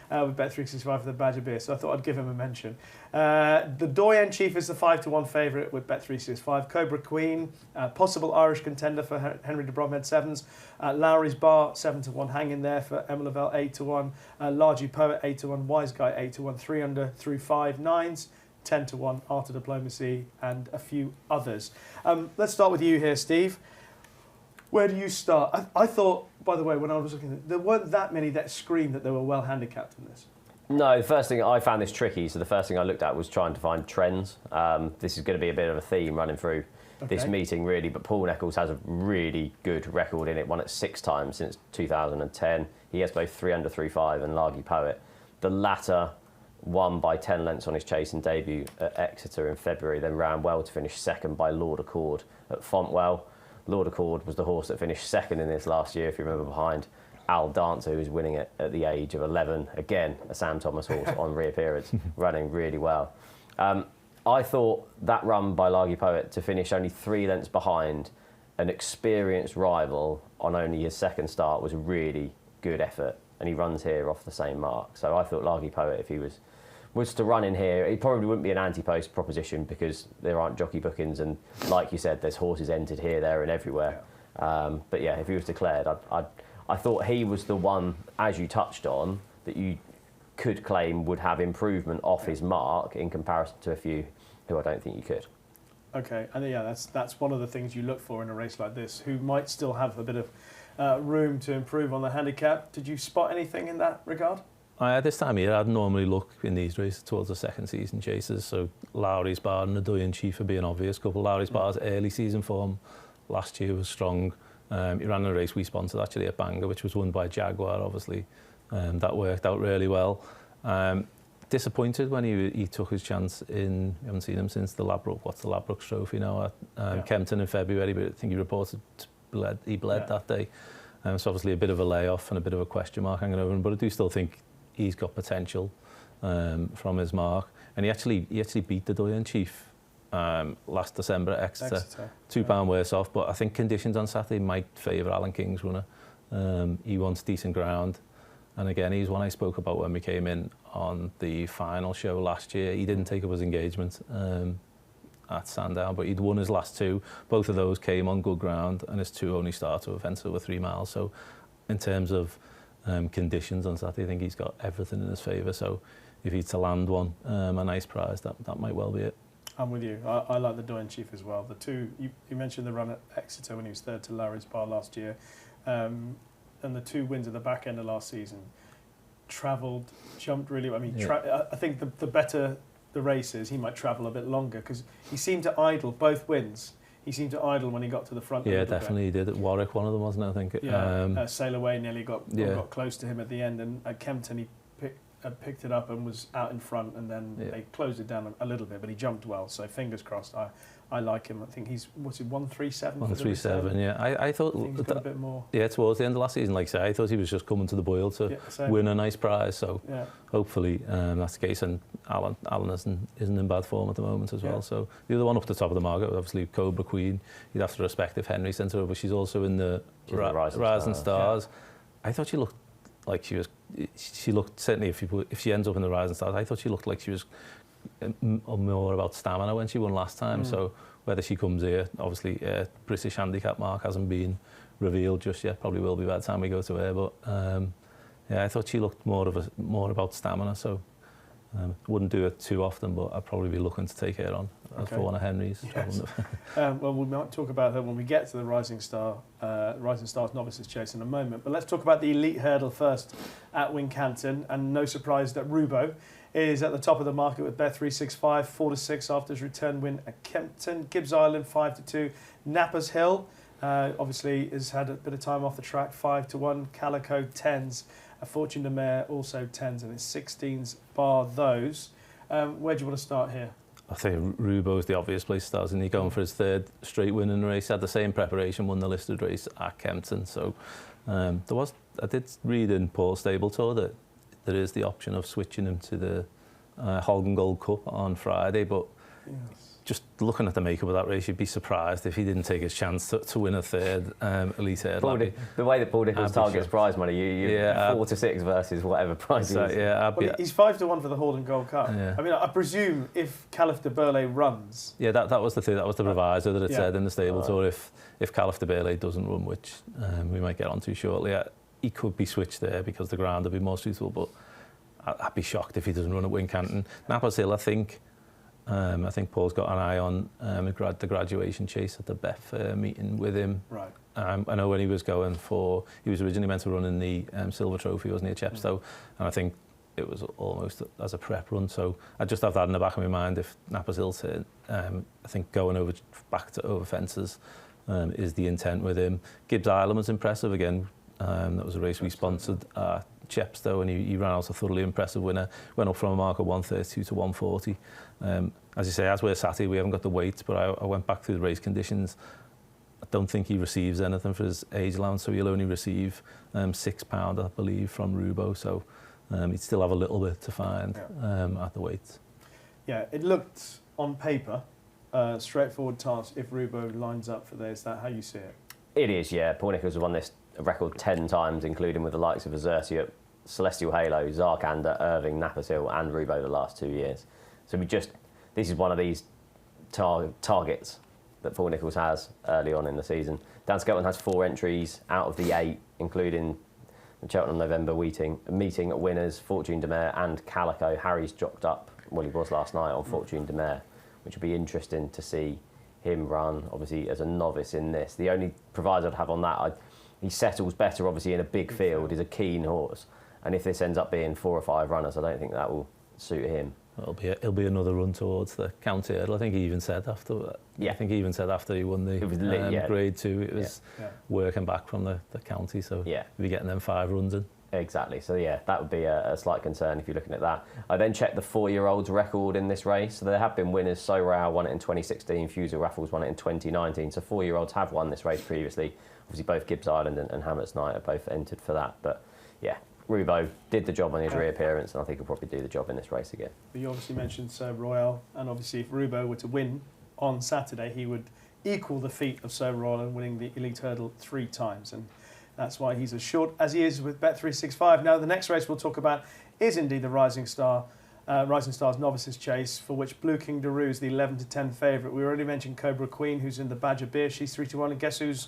with Bet365 for the Badger Beer. So I thought I'd give him a mention. The Doyen Chief is the 5 to 1 favourite with Bet365. Cobra Queen, possible Irish contender for Henry de Bromhead 7s. Lowry's Bar, 7 to 1. Hang in there for Emma Lavelle, 8 to 1. Largy Poet, 8 to 1. Wise Guy, 8 to 1. 3 under through 5 9s. 10 to 1, Art of Diplomacy, and a few others. Let's start with you here, Steve. Where do you start? I thought, by the way, when I was looking at it, there weren't that many that screamed that they were well handicapped in this. No, the first thing I found this tricky, so the first thing I looked at was trying to find trends. This is going to be a bit of a theme running through this meeting, really, but Paul Eccles has a really good record in it, won it 6 times since 2010. He has both 3 under 3.5 and Largy Poet. The latter won by 10 lengths on his chasing debut at Exeter in February, then ran well to finish second by Lord Accord at Fontwell. Lord Accord was the horse that finished second in this last year, if you remember, behind Al Dancer, who was winning it at the age of 11. Again, a Sam Thomas horse on reappearance, running really well. I thought that run by Largy Poet to finish only 3 lengths behind an experienced rival on only his second start was a really good effort, and he runs here off the same mark. So I thought Largy Poet, if he was to run in here, it probably wouldn't be an anti-post proposition because there aren't jockey bookings, and like you said, there's horses entered here, there and everywhere. Yeah. But yeah, if he was declared, I thought he was the one, as you touched on, that you could claim would have improvement off his mark in comparison to a few who I don't think you could. Okay, and yeah, that's one of the things you look for in a race like this, who might still have a bit of room to improve on the handicap. Did you spot anything in that regard? At this time of year, I'd normally look in these races towards the second season chasers. So Lowry's Bar and the Doyen Chief would be an obvious couple. Lowry's Bar's early season form last year was strong. He ran a race we sponsored actually at Bangor, which was won by Jaguar, obviously. That worked out really well. Disappointed when he took his chance in, we haven't seen him since the Ladbrokes Trophy now at Kempton in February, but I think he reported he bled that day. So obviously a bit of a layoff and a bit of a question mark hanging over him, but I do still think he's got potential from his mark. And he actually beat the Doyen Chief last December at Exeter. £2 worse off, but I think conditions on Saturday might favour Alan King's runner. He wants decent ground. And again, he's one I spoke about when we came in on the final show last year. He didn't take up his engagement at Sandown, but he'd won his last 2. Both of those came on good ground, and his 2 only start to events over 3 miles. So in terms of conditions on Saturday, I think he's got everything in his favour. So if he's to land one, a nice prize, that might well be it. I'm with you. I like the Doyen Chief as well. The 2, you mentioned the run at Exeter when he was third to Lowry's Bar last year. And the 2 wins at the back end of last season, travelled, jumped really well. I mean, I think the better the race is, he might travel a bit longer because he seemed to idle both wins. He seemed to idle when he got to the front. Yeah, definitely he did. At Warwick, one of them, wasn't it, I think? Yeah, Sail Away nearly got close to him at the end, and at Kempton he picked it up and was out in front, and then they closed it down a little bit, but he jumped well, so fingers crossed. I like him. I think he's, 137? 137, yeah. I thought he's got a bit more. Yeah, towards the end of last season, like I say, I thought he was just coming to the boil to win a nice prize, so hopefully that's the case, and Alan isn't in bad form at the moment as well. So the other one up the top of the market, obviously Cobra Queen. You'd have to respect if Henry sent her over. She's also in the Rising Stars. I thought she looked like she looked, certainly if she ends up in the Rising Stars, I thought she looked like she was more about stamina when she won last time. So whether she comes here, obviously British handicap mark hasn't been revealed just yet, probably will be by the time we go to her, but I thought she looked more about stamina, so Wouldn't do it too often, but I'd probably be looking to take her on for one of Henry's. Yes. Well, we might talk about her when we get to the Rising Stars Novices Chase in a moment. But let's talk about the elite hurdle first at Wincanton. And no surprise that Rubo is at the top of the market with Bet365, 4-6 after his return win at Kempton. Gibbs Island, 5-2. Nappers Hill, obviously, has had a bit of time off the track, 5-1. Calico, 10s. A Fortune de Mer, also 10s, and it's 16s bar those. Where do you want to start here? I think Rubo's the obvious place to start, isn't he? Going for his third straight win in the race. Had the same preparation, won the listed race at Kempton. So I did read in Paul's stable tour that there is the option of switching him to the Holden Gold Cup on Friday, but just looking at the makeup of that race, you'd be surprised if he didn't take his chance to win a third elite hurdle. The way that Paul Nicholls targets prize money, you 4-6 versus whatever prize is. He's 5-1 for the Holden Gold Cup. Yeah. I mean, I presume if Caliph de Burley runs... Yeah, that was the thing. That was the proviso that it said in the stable tour. If Caliph de Burley doesn't run, which we might get onto shortly, he could be switched there because the ground would be more suitable, but I'd be shocked if he doesn't run at Wincanton. Nappers Hill, I think Paul's got an eye on the graduation chase at the Betfair meeting with him. Right. I know when he was originally meant to run in the Silver Trophy, wasn't he, at Chepstow? And I think it was almost as a prep run. So I just have that in the back of my mind. If Nappers Hill's hit, I think going over fences is the intent with him. Gibbs Island was impressive again. That was a race we sponsored at Chepstow, and he ran out a thoroughly impressive winner. Went up from a mark of 132 to 140. As you say, as we're sat here, we haven't got the weight, but I went back through the race conditions. I don't think he receives anything for his age allowance, so he'll only receive £6, I believe, from Rubo. So he'd still have a little bit to find at the weight. Yeah, it looked on paper straightforward task if Rubo lines up for this. Is that how you see it? It is, yeah. Paul Nicholls has won this a record 10 times, including with the likes of Azertia, Celestial Halo, Zarkander, Irving, Nappers Hill and Rubo the last 2 years. So this is one of these targets that Paul Nicholls has early on in the season. Dan Skelton has 4 entries out of the 8, including the Cheltenham November meeting at winners, Fortune de Mer and Calico. Harry's jocked up, well, he was last night on Fortune de Mer, which would be interesting to see him run, obviously, as a novice in this. The only proviso I'd have on that, he settles better, obviously, in a big field. He's a keen horse. And if this ends up being 4 or 5 runners, I don't think that will suit him. It'll be another run towards the county hurdle. I think he even said after. Yeah. I think he even said after he won the Grade 2, it was working back from the county. So he'll be getting them 5 runs in. Exactly. So that would be a slight concern if you're looking at that. I then checked the 4-year-olds record in this race. So there have been winners. So Rao won it in 2016. Fusel Raffles won it in 2019. So 4-year-olds have won this race previously. Obviously, both Gibbs Island and Hamlet's Night have both entered for that. But yeah, Rubo did the job on his reappearance, and I think he'll probably do the job in this race again. But you obviously mentioned Sir Royal, and obviously if Rubo were to win on Saturday, he would equal the feat of Sir Royal and winning the Elite Hurdle 3 times. And that's why he's as short as he is with Bet365. Now, the next race we'll talk about is indeed the Rising Stars Novices Chase, for which Blue King Daru is the 11-10 favourite. We already mentioned Cobra Queen, who's in the Badger Beer. She's 3-1, and guess who's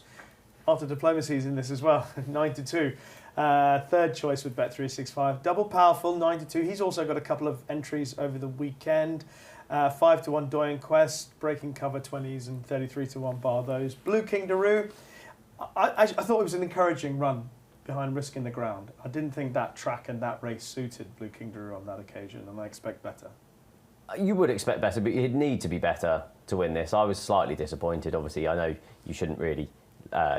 after diplomacy's in this as well, 9-2. Third choice with Bet365. Double Powerful, 9-2. He's also got a couple of entries over the weekend. 5-1 Doyen Quest, breaking cover 20s, and 33-1 bar those. Blue King Daru, I thought it was an encouraging run behind Risk in the Ground. I didn't think that track and that race suited Blue King Daru on that occasion, and I expect better. You would expect better, but you'd need to be better to win this. I was slightly disappointed. Obviously, I know you shouldn't really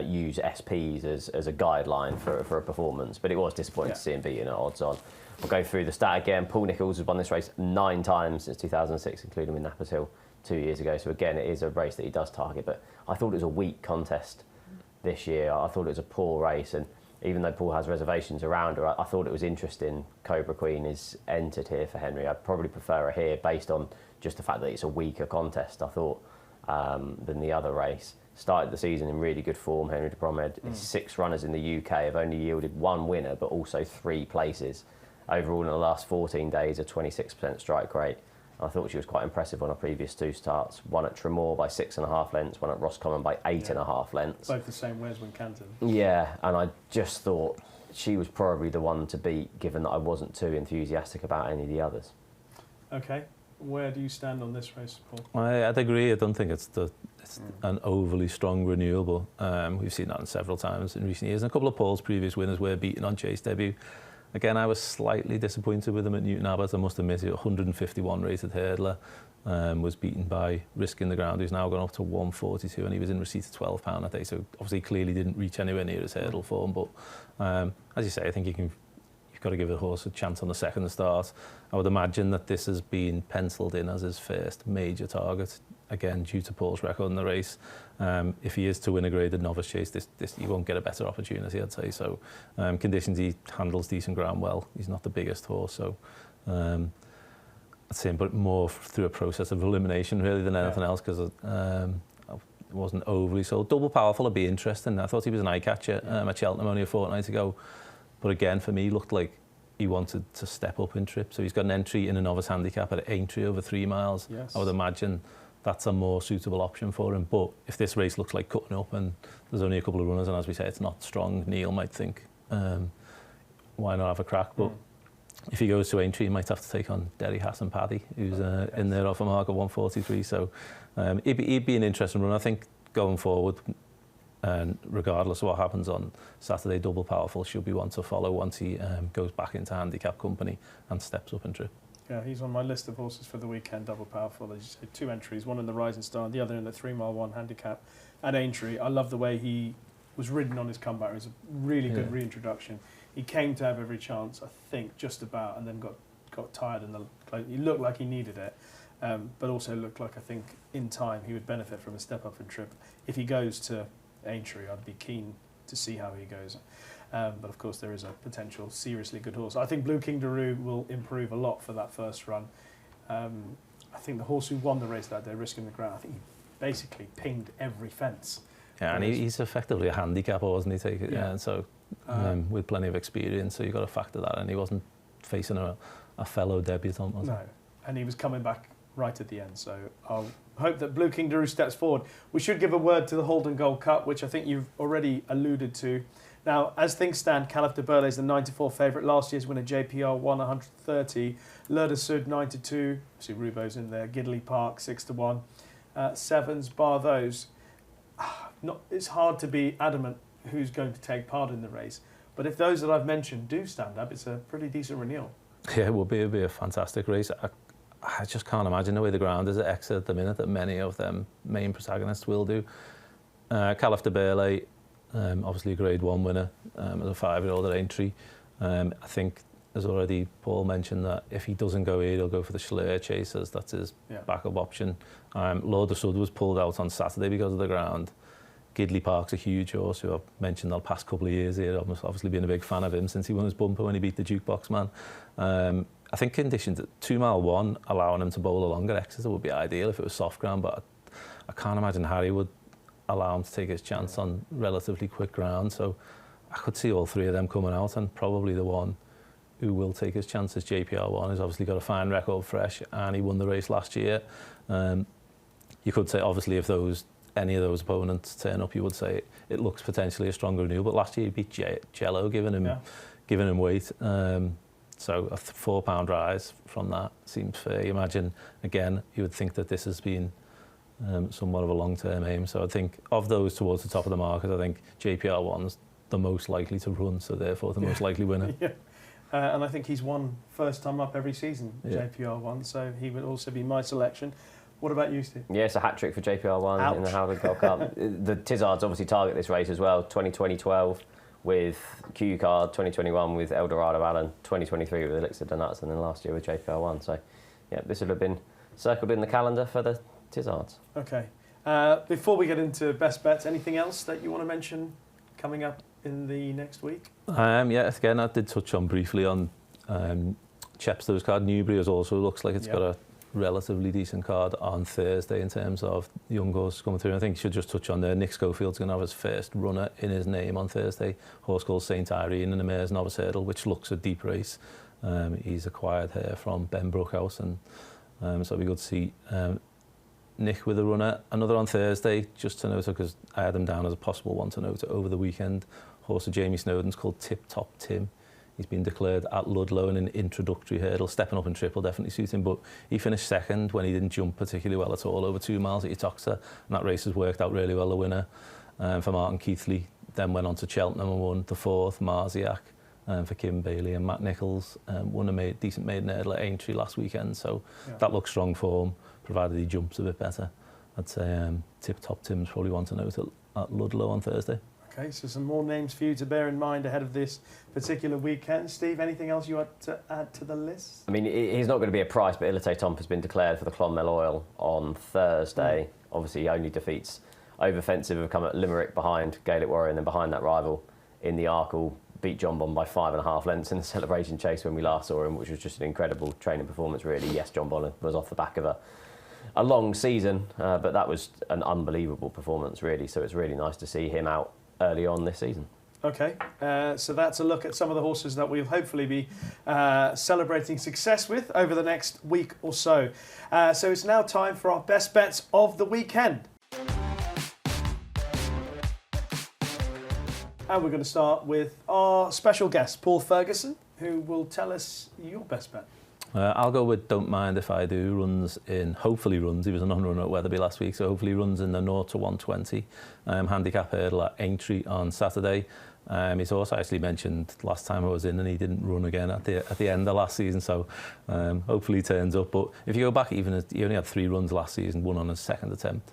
use SPs as a guideline for a performance, but it was disappointing to see him beaten at odds on. We'll go through the stat again. Paul Nicholls has won this race 9 times since 2006, including with Nappers Hill 2 years ago. So again, it is a race that he does target, but I thought it was a weak contest this year. I thought it was a poor race, and even though Paul has reservations around her, I thought it was interesting Cobra Queen is entered here for Henry. I'd probably prefer her here based on just the fact that it's a weaker contest, I thought, than the other race. Started the season in really good form. Henry de Bromhead, 6 runners in the UK have only yielded 1 winner, but also 3 places. Overall, in the last 14 days, a 26% strike rate. I thought she was quite impressive on her previous 2 starts. One at Tremor by 6.5 lengths, one at Roscommon by 8.5 lengths. Both the same way as Wincanton. Yeah, and I just thought she was probably the one to beat, given that I wasn't too enthusiastic about any of the others. Okay. Where do you stand on this race, Paul? I'd agree. I don't think it's an overly strong renewal, but we've seen that several times in recent years. And a couple of Paul's previous winners were beaten on chase debut. Again, I was slightly disappointed with him at Newton Abbot. I must admit, 151 rated hurdler, was beaten by Risk in the Ground, who's now gone up to 142, and he was in receipt of £12 a day. So obviously, clearly didn't reach anywhere near his hurdle form. But as you say, I think you've got to give a horse a chance on the second start. I would imagine that this has been penciled in as his first major target, again, due to Paul's record in the race. If he is to win a graded novice chase, this he won't get a better opportunity, I'd say. So conditions, he handles decent ground well. He's not the biggest horse, so I'd say, but more through a process of elimination, really, than anything else, because I wasn't overly sold. Double Powerful would be interesting. I thought he was an eye-catcher at Cheltenham only a fortnight ago. But again, for me, he looked like he wanted to step up in trip. So he's got an entry in a novice handicap at Aintree over 3 miles. Yes. I would imagine that's a more suitable option for him. But if this race looks like cutting up and there's only a couple of runners, and as we say, it's not strong, Neil might think, why not have a crack? But if he goes to Aintree, he might have to take on Derry Hassan Paddy, who's in there off a mark at 143. So he'd be an interesting run. I think going forward, and regardless of what happens on Saturday, Double Powerful should be one to follow once he goes back into handicap company and steps up in trip. Yeah, he's on my list of horses for the weekend, Double Powerful. As you say, 2 entries, one in the Rising Star and the other in the 3 mile 1 handicap at Aintree. I love the way he was ridden on his comeback. It was a really good reintroduction. He came to have every chance, I think, just about, and then got tired in the close. He looked like he needed it, but also looked like, I think, in time he would benefit from a step up in trip. If he goes to Aintree, I'd be keen to see how he goes. But of course, there is a potential seriously good horse. I think Blue King Daru will improve a lot for that first run. I think the horse who won the race that day, Risk in the Ground, I think he basically pinged every fence. Yeah, and he's effectively a handicap horse, isn't he? Take it, Yeah. and so with plenty of experience, so you've got to factor that in. He wasn't facing a fellow debutant, was he? No, and he was coming back right at the end. So I'll hope that Blue King Daru steps forward. We should give a word to the Holden Gold Cup, which I think you've already alluded to. Now, as things stand, Caliph de Burle is the 94 favourite. Last year's winner, JPR, won 130. Lurda Sud, 92. See Rubo's in there. Gidley Park, 6-1. Sevens, bar those. It's hard to be adamant who's going to take part in the race. But if those that I've mentioned do stand up, it's a pretty decent renewal. Yeah, it will be a fantastic race. I just can't imagine the way the ground is at Exeter at the minute that many of them main protagonists will do. Caliph de Burle, obviously a Grade 1 winner as a 5-year-old at Aintree. I think, as already Paul mentioned, that if he doesn't go here, he'll go for the Schleur Chasers. That's his backup option. Lord of Sud was pulled out on Saturday because of the ground. Gidley Park's a huge horse who I've mentioned the past couple of years here. I've obviously been a big fan of him since he won his bumper when he beat the Jukebox Man. I think conditions at 2 mile 1, allowing him to bowl along at Exeter would be ideal if it was soft ground, but I can't imagine Harry would allow him to take his chance on relatively quick ground. So I could see all 3 of them coming out, and probably the one who will take his chance is JPR1. He's obviously got a fine record fresh, and he won the race last year. You could say, obviously, if any of those opponents turn up, you would say it looks potentially a stronger renewal. But last year he beat Djelo, giving him weight. So a £4 rise from that seems fair. You imagine, again, you would think that this has been somewhat of a long-term aim. So I think of those towards the top of the market, I think JPR1's the most likely to run, so therefore the most likely winner. And I think he's won first time up every season, JPR1, so he would also be my selection. What about you, Steve? Yeah, it's a hat-trick for JPR1 in the Holden Gold Cup. The Tizzards obviously target this race as well. 2012 with QU Card, 2021 with Eldorado Allen, 2023 with Elixir de Nuts, and then last year with JPR1. So, yeah, this would have been circled in the calendar for the Tizzards. Okay. Before we get into best bets, anything else that you want to mention coming up in the next week? Again, I did touch on briefly on Chepstow's card. Newbury also looks like it's got a relatively decent card on Thursday in terms of young horses coming through. I think you should just touch on there. Nick Schofield's going to have his first runner in his name on Thursday. Horse called St Irene in the Mares Novice Hurdle, which looks a deep race. He's acquired here from Ben Brookhouse, and so it'll be good to see Nick with a runner. Another on Thursday, just to note, because I had him down as a possible one to note over the weekend. Horse of Jamie Snowden's called Tip Top Tim. He's been declared at Ludlow in an introductory hurdle. Stepping up in triple definitely suits him, but he finished second when he didn't jump particularly well at all over 2 miles at Uttoxeter, and that race has worked out really well. The winner for Martin Keithley then went on to Cheltenham and won the 4th. Marziak for Kim Bailey, and Matt Nichols won a decent maiden hurdle at Aintree last weekend, so that looks strong form, provided he jumps a bit better. I'd say Tip-Top Tim's probably one to note at Ludlow on Thursday. Okay, so some more names for you to bear in mind ahead of this particular weekend. Steve, anything else you want to add to the list? I mean, he's not going to be a price, but Ilite Tomp has been declared for the Clonmel Oil on Thursday. Obviously, he only defeats Overfensive, who have come at Limerick behind Gaelic Warrior, and then behind that rival in the Arkle, beat John Bond by 5.5 lengths in the celebration chase when we last saw him, which was just an incredible training performance, really. Yes, John Bond was off the back of a long season, but that was an unbelievable performance, really. So it's really nice to see him out early on this season. Okay, so that's a look at some of the horses that we'll hopefully be celebrating success with over the next week or so. So it's now time for our best bets of the weekend. And we're going to start with our special guest, Paul Ferguson, who will tell us your best bet. I'll go with Don't Mind If I Do. Hopefully runs. He was a non-runner at Wetherby last week, so hopefully runs in the 0 to 120 handicap hurdle at Aintree on Saturday. He's also actually mentioned last time I was in, and he didn't run again at the end of last season, so hopefully he turns up. But if you go back, he only had 3 runs last season, one on his second attempt.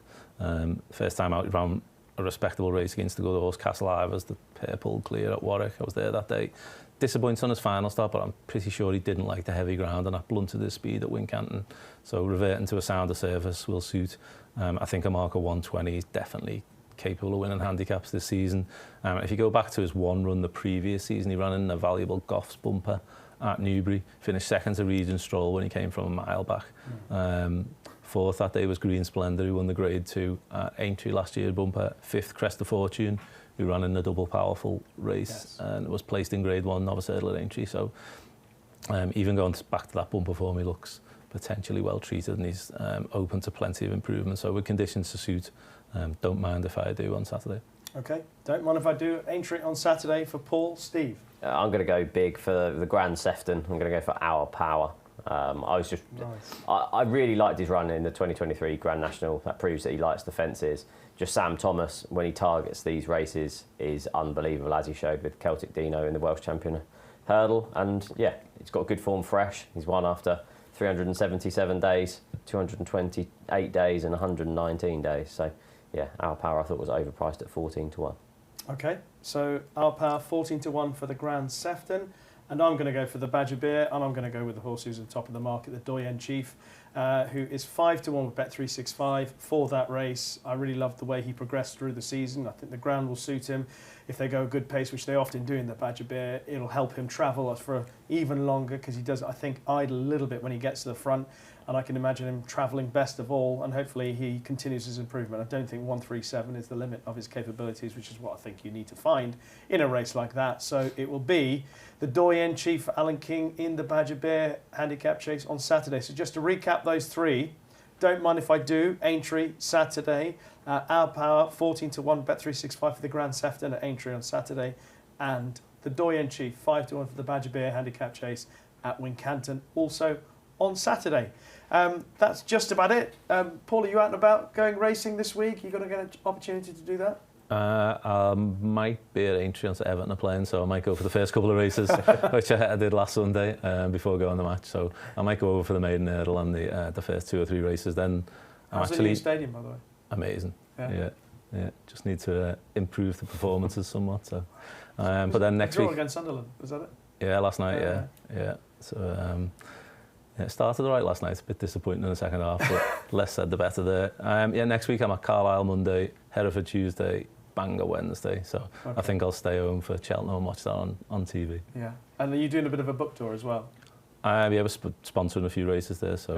First time out, he ran a respectable race against the good horse Castle Ivers, the pair pulled clear at Warwick. I was there that day. Disappointed on his final start, but I'm pretty sure he didn't like the heavy ground, and that blunted his speed at Wincanton. So reverting to a sounder surface will suit. I think a mark of 120 is definitely capable of winning handicaps this season. If you go back to his one run the previous season, he ran in a valuable Goffs bumper at Newbury, finished second to Regent Stroll when he came from a mile back. 4th that day was Green Splendour, who won the Grade 2 at Aintree last year bumper. 5th, Crest of Fortune, who ran in the double powerful race and was placed in Grade 1 novice hurdle at Aintree. So even going back to that bumper form, he looks potentially well treated, and he's open to plenty of improvement. So with conditions to suit, Don't Mind If I Do on Saturday. Okay, Don't Mind If I Do. Aintree on Saturday for Paul. Steve? I'm going to go big for the Grand Sefton. I'm going to go for Our Power. I really liked his run in the 2023 Grand National. That proves that he likes the fences. Just Sam Thomas, when he targets these races, is unbelievable, as he showed with Celtic Dino in the Welsh Champion hurdle. And yeah, he's got good form fresh. He's won after 377 days, 228 days and 119 days. So yeah, Our Power I thought was overpriced at 14 to 1. Okay, so Our Power 14 to 1 for the Grand Sefton. And I'm going to go for the Badger Beer, and I'm going to go with the horse who's at the top of the market, the Doyen Chief, who is 5 to 1 with Bet365 for that race. I really loved the way he progressed through the season. I think the ground will suit him. If they go a good pace, which they often do in the Badger Beer, it'll help him travel for even longer, because he does, I think, idle a little bit when he gets to the front. And I can imagine him travelling best of all, and hopefully he continues his improvement. I don't think 137 is the limit of his capabilities, which is what I think you need to find in a race like that. So it will be the Doyen Chief, Alan King, in the Badger Bear handicap chase on Saturday. So just to recap those 3, Don't Mind If I Do, Aintree, Saturday. Our Power, 14 to 1, Bet365 for the Grand Sefton at Aintree on Saturday. And the Doyen Chief, 5 to 1 for the Badger Bear handicap chase at Wincanton, also on Saturday. That's just about it. Paul, are you out and about going racing this week? You got to get an opportunity to do that? I might be at Aintree on Everton playing, so I might go for the first couple of races, which I did last Sunday before going the match. So I might go over for the maiden hurdle and the first 2 or 3 races. Then How's the new stadium, by the way? Amazing. Yeah. Just need to improve the performances somewhat. So, but then next week against Sunderland, was that it? Yeah, last night. Yeah. So. It started all right last night. It's a bit disappointing in the second half, but less said the better there. Next week I'm at Carlisle Monday, Hereford Tuesday, Bangor Wednesday. So I think I'll stay home for Cheltenham and watch that on TV. Yeah. And are you doing a bit of a book tour as well? We're sponsoring a few races there, so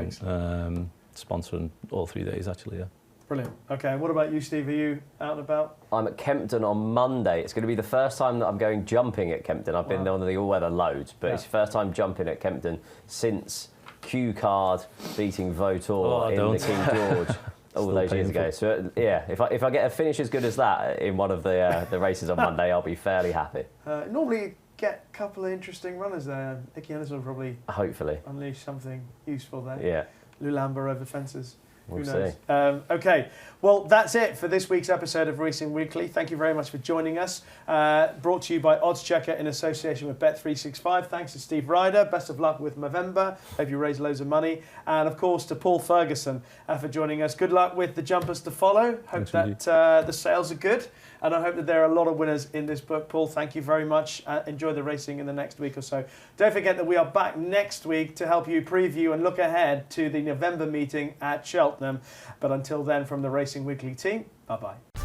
sponsoring all 3 days actually, yeah. Brilliant. Okay, and what about you, Steve? Are you out and about? I'm at Kempton on Monday. It's going to be the first time that I'm going jumping at Kempton. I've been on the all-weather loads, but it's the first time jumping at Kempton since Q Card beating Vautour in the King George all those years ago. So yeah, if I get a finish as good as that in one of the races on Monday, I'll be fairly happy. Normally get a couple of interesting runners there. Icky Anderson will probably Hopefully. unleash something useful there. Yeah. Lulamba over fences. We'll Who knows? see. Okay, well, that's it for this week's episode of Racing Weekly. Thank you very much for joining us. Brought to you by oddschecker in association with Bet365. Thanks to Steve Ryder. Best of luck with Movember. Hope you raise loads of money. And, of course, to Paul Ferguson for joining us. Good luck with the jumpers to follow. Hope Thanks, that the sales are good. And I hope that there are a lot of winners in this book. Paul, thank you very much. Enjoy the racing in the next week or so. Don't forget that we are back next week to help you preview and look ahead to the November meeting at Cheltenham. But until then, from the Racing Weekly team, bye-bye.